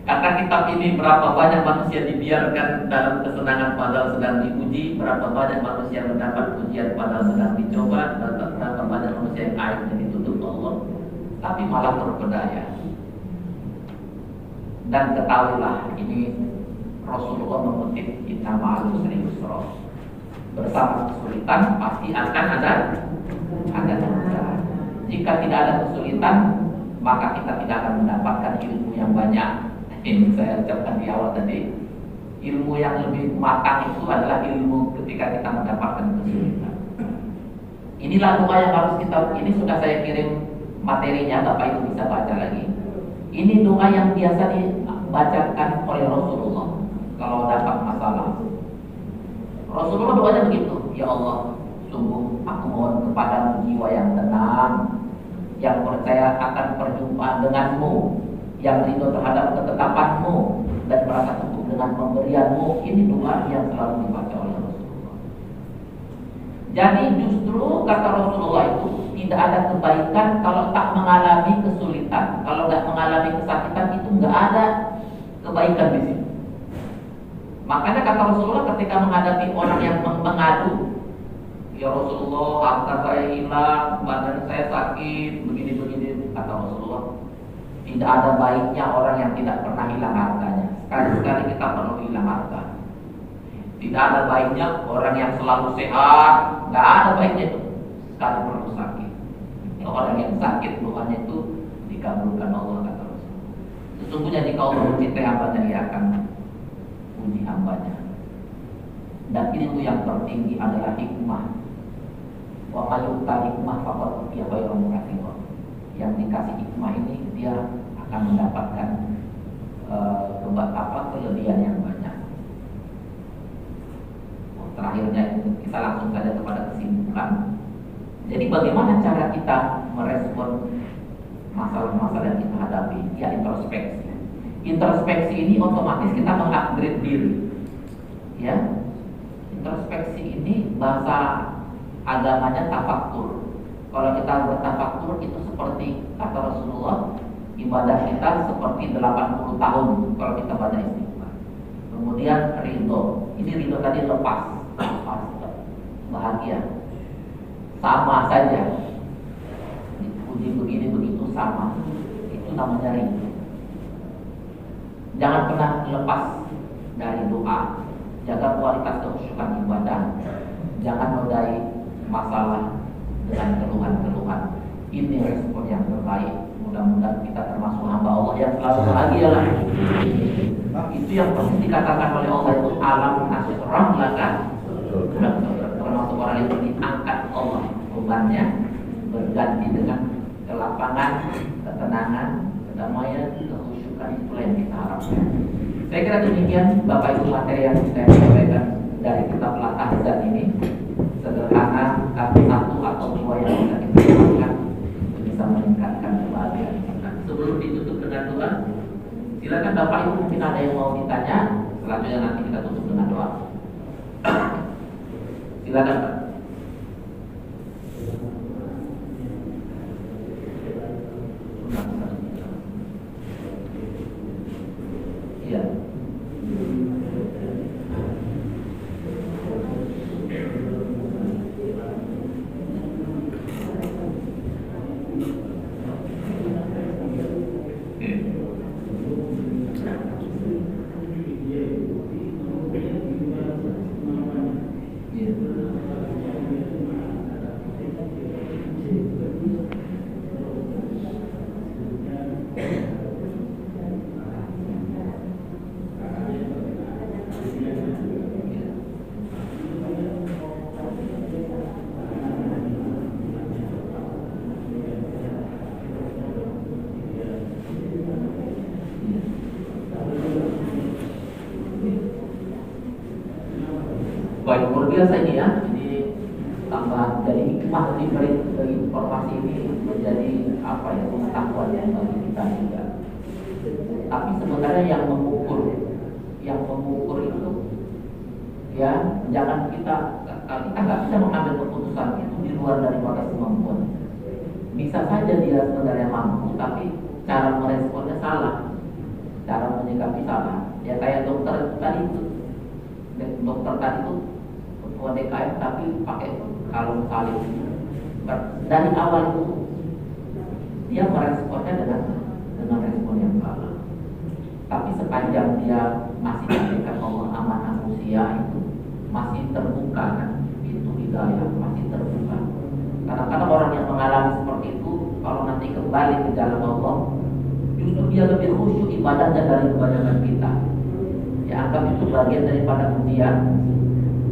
Kata kitab ini, berapa banyak manusia dibiarkan dalam kesenangan padahal sedang diuji, berapa banyak manusia mendapat ujian padahal sedang dicoba, berapa banyak manusia yang aibnya ditutup Allah, tapi malah terpedaya. Dan ketahuilah, ini Rasulullah mengutip, inna ma'al usri yusra. Bersama kesulitan pasti akan ada kemudahan. Jika tidak ada kesulitan, maka kita tidak akan mendapatkan ilmu yang banyak. Ini saya ucapkan di awal tadi, ilmu yang lebih matang itu adalah ilmu ketika kita mendapatkan kesulitan. Inilah doa yang harus kita, ini sudah saya kirim materinya, Bapak Ibu bisa baca lagi. Ini doa yang biasa dibacakan oleh Rasulullah kalau dapat masalah. Rasulullah doanya begitu, ya Allah, sungguh aku mohon kepadamu jiwa yang tenang, yang percaya akan perjumpaan denganmu, yang ridho terhadap ketetapanmu, dan merasa cukup dengan pemberianmu. Ini doa yang selalu dibaca oleh Rasulullah. Jadi justru kata Rasulullah itu, tidak ada kebaikan kalau tak mengalami kesulitan. Kalau nggak mengalami kesakitan, itu nggak ada kebaikan di sini. Makanya kata Rasulullah ketika menghadapi orang yang mengadu, ya Rasulullah, harta saya hilang, badan saya sakit, begini-begini, kata Rasulullah, tidak ada baiknya orang yang tidak pernah hilang hartanya. Sekali-sekali kita perlu hilang harta. Tidak ada baiknya orang yang selalu sehat, nggak ada baiknya itu. Sekali perlu sakit. Orang yang sakit doanya itu dikabulkan Allah, kata Rasulullah. Sesungguhnya jika Allah mencintai hambanya, Dia akan uji hambanya. Dan ilmu yang tertinggi adalah hikmah. Wa mayyuta hikmah faqad utiya khairan katsiran. Yang dikasih hikmah ini dia akan mendapatkan kelebihan yang banyak. Terakhirnya kita langsung saja kepada kesimpulan. Jadi bagaimana cara kita merespon masalah-masalah yang kita hadapi? Ya introspeksi. Introspeksi ini otomatis kita mengupgrade diri. Ya, introspeksi ini bahasa agamanya tafakkur. Kalau kita bertafakkur itu seperti kata Rasulullah, ibadah kita seperti 80 tahun kalau kita baca istighfar. Kemudian ridho. Ini ridho tadi lepas, bahagia. Sama saja. Dipuji begini begitu sama. Itu namanya ridho. Jangan pernah lepas dari doa. Jaga kualitas kehusyukan ibadah. Jangan nodai masalah dengan keluhan-keluhan. Ini respon yang terbaik. Mudah-mudahan kita termasuk hamba Allah yang selalu bahagia lah. Itu yang pasti dikatakan oleh Allah itu alam nasrah laka. Termasuk orang yang diangkat Allah bebannya berganti dengan kelapangan, ketenangan, kedamaian, kehusyukan. Itulah yang kita harapkan. Saya kira demikian Bapak Ibu materi yang saya sampaikan dari kitab Al-Ahzab ini. Sederhana, tapi satu atau dua yang bisa kita lakukan untuk bisa meningkatkan kebahagiaan kita. Sebelum ditutup dengan doa, silakan Bapak Ibu mungkin ada yang mau ditanya. Selanjutnya nanti kita tutup dengan doa. Silakan Pak. Iya. Baik, luar biasa ini ya. Ini tambah jadi hikmah dari informasi ini menjadi apa ya, pengetahuan ya bagi kita juga. Tapi sebenarnya yang mengukur itu ya, jangan kita nggak bisa mengambil keputusan itu di luar daripada kemampuan. Bisa saja dia sebenarnya mampu, tapi cara meresponnya salah, cara menyikapi salah. Ya kayak dokter tadi itu ketua DKM tapi pakai kalung salib. Dari awal itu dia meresponnya dengan respon yang salah. Tapi sepanjang dia masih diberikan Allah amanah usia itu masih terbuka kan, itu hidayah masih terbuka. Kadang-kadang orang yang mengalami seperti itu kalau nanti kembali ke jalan Allah justru dia lebih khusyuk ibadahnya dari kebanyakan kita. Ya anggap itu bagian daripada ujian.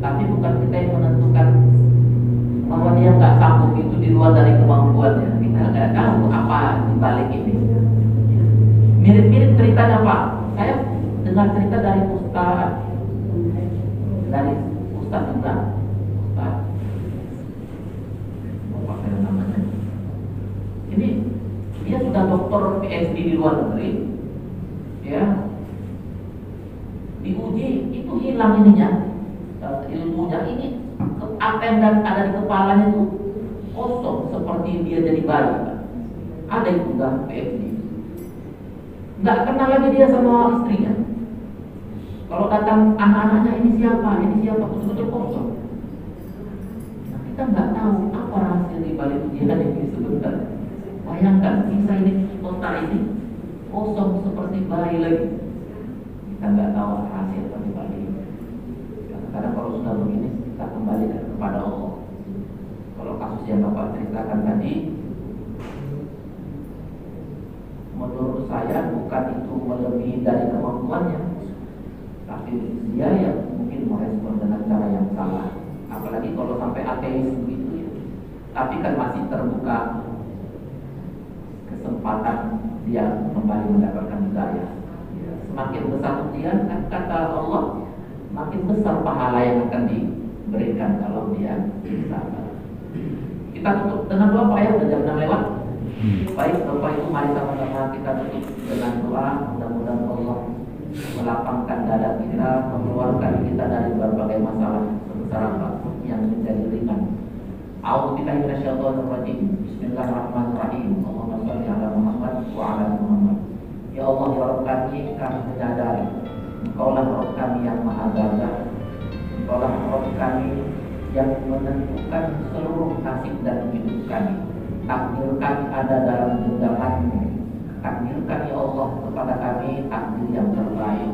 Tapi bukan kita yang menentukan bahwa dia nggak sanggup, itu di luar dari kemampuannya. Kita nggak tahu apa di balik ini. Mirip-mirip ceritanya Pak. Saya dengar cerita dari Ustaz juga. Ustaz apa namanya? Ini dia sudah doktor PhD di luar negeri. Ya. Diuji itu hilang ininya. Ilmunya ini apa yang ada di kepalanya itu kosong seperti dia jadi bayi. Ada yang udah PhD, nggak kenal lagi dia sama istrinya. Kalau datang anak-anaknya ini siapa, betul-betul kosong. Nah, kita nggak tahu apa rahasia di balik ujian ini sebenarnya. Bayangkan kisah ini total ini kosong seperti bayi lagi. Kita nggak tahu rahasia apa di balik. Karena kalau sudah begini kita kembali kepada Allah. Kalau kasus yang Bapak ceritakan tadi, menurut saya bukan itu melebihi dari kemampuannya, tapi dia yang mungkin merespon dengan cara yang salah. Apalagi kalau sampai ateis begitu ya, tapi kan masih terbuka kesempatan dia kembali mendapatkan hidayah. Semakin besar ujian, kan kata Allah, makin besar pahala yang akan diberikan kalau dia sabar. Kita tutup dengan doa Pak ya, udah jam 6 lewat. Baik Bapak Ibu, mari sama-sama kita tutup dengan doa. Mudah-mudahan Allah melapangkan dada kita, mengeluarkan kita dari berbagai masalah sebesar apapun yang menjadi ringan. A'udzubillahi minasyaitonir rajim. Bismillahirrahmanirrahim. Allahumma shalli ala Muhammad wa ala ali Muhammad. Ya Allah, ya Rabb kami menyadari Engkaulah Rabb kami yang maha gagah. Engkaulah Rabb kami yang menentukan seluruh nasib dan hidup kami. Takdir kami ada dalam genggaman-Mu. Takdirkan ya Allah kepada kami takdir yang terbaik.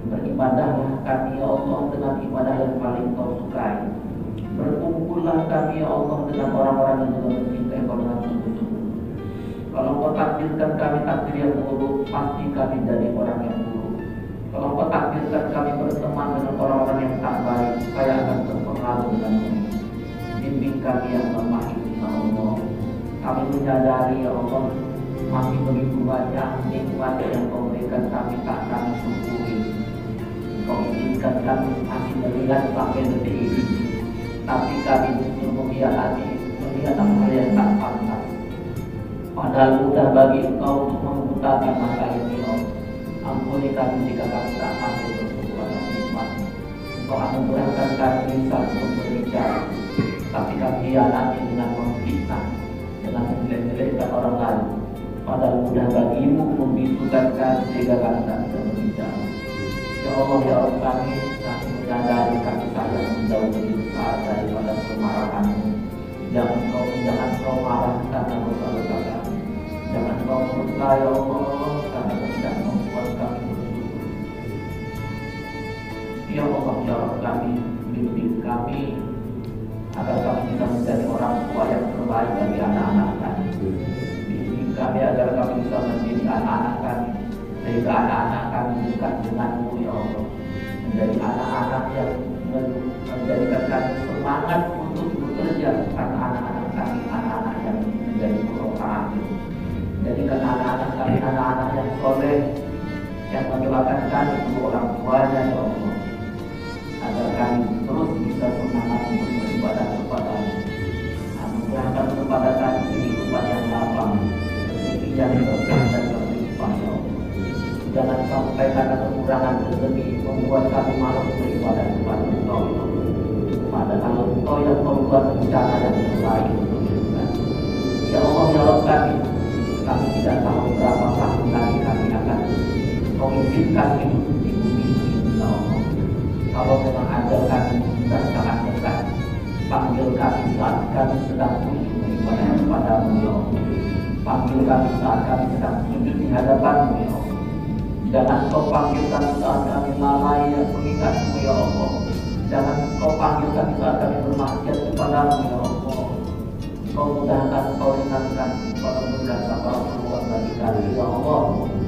Beribadahlah kami ya Allah dengan ibadah yang paling Kau sukai. Berkumpullah kami ya Allah dengan orang-orang yang juga mencintai Kau dengan sungguh-sungguh. Kalau Kau takdirkan kami takdir yang buruk, pasti kami jadi orang yang buruk. Kalau Kau takdirkan kami berteman dengan orang-orang yang tak baik, saya akan terpengaruh dengan mereka. Bimbing kami yang lemah ini ya Allah. Kami menyadari ya Allah, masih begitu banyak nikmat yang Kau berikan kami tak kami syukuri. Kau izinkan kami masih melihat sampai detik ini, tapi kami justru melihat hal yang tak pantas. Padahal mudah bagi Engkau untuk membutakan mata ini ya Allah. Ampuni kami jika kami tak mampu bersyukur atas nikmat. Engkau anugerahkan kami lisan untuk berbicara, tapi kami hianati dengan memfitnah, dengan menjelek-jelekkan orang lain. Padahal mudah bagimu membisukan kami sehingga kami tak bisa berbicara. Ya Allah ya Allah kami menyadari kami sangat menjauhi saat daripada kemarahan-Mu. Jangan kau marah karena dosa-dosa kami. Jangan Kau murka ya Allah karena tidak membuat kami bersyukur. Ya Allah ya Allah kami, bimbing kami agar kami bisa menjadi orang tua yang terbaik bagi anak-anak kami. Bimbing kami agar kami bisa mendidik anak-anak kami sehingga anak-anak kami dekat dengan-Mu ya Allah. Menjadi anak-anak yang menjadikan kami semangat untuk bekerja karena anak-anak kami anak-anak yang menjadi perokaan. Jadikan anak-anak kami anak-anak yang soleh, yang mendoakan kami untuk orang tuanya ya Allah, agar kami terus bisa semangat untuk beribadah kepada-Mu. Anugerahkan kepada kami kehidupan yang lapang, rezeki yang berkah dan berlimpah ya Allah. Jangan sampai karena kekurangan rezeki membuat kami malas beribadah kepada Engkau ya Allah. Padahal Engkau yang membuat rencana yang terbaik untuk hidup kami. Ya Allah ya Rabb kami tidak tahu berapa tahun lagi kami akan Kau izinkan hidup di bumi ini ya Allah. Kalau memang ajal kami sudah sangat dekat, panggil kami saat kami sedang sujud beribadah kepada-Mu ya Allah. Panggil kami saat kami sedang sujud di hadapan-Mu ya Allah. Jangan Kau panggil kami saat kami lalai dan mengingat-Mu ya Allah. Jangan Kau panggil kami saat kami bermaksiat kepada-Mu ya Allah. Kau mudahkan, Kau ringankan, Kau memberikan sabar keluar bagi kami ya Allah.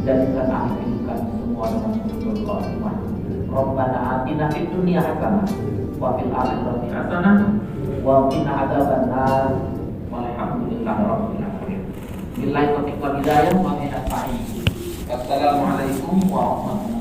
Jadikan akhir hidup kami semua dengan husnul khotimah. Rabbana atina fid dunya hasanah wa fil akhirati hasanah wa qina adzabannar. Walhamdulillahi rabbil alamin. Billahi taufiq wal hidayah wa billahi. Assalamualaikum warahmatullahi wabarakatuh.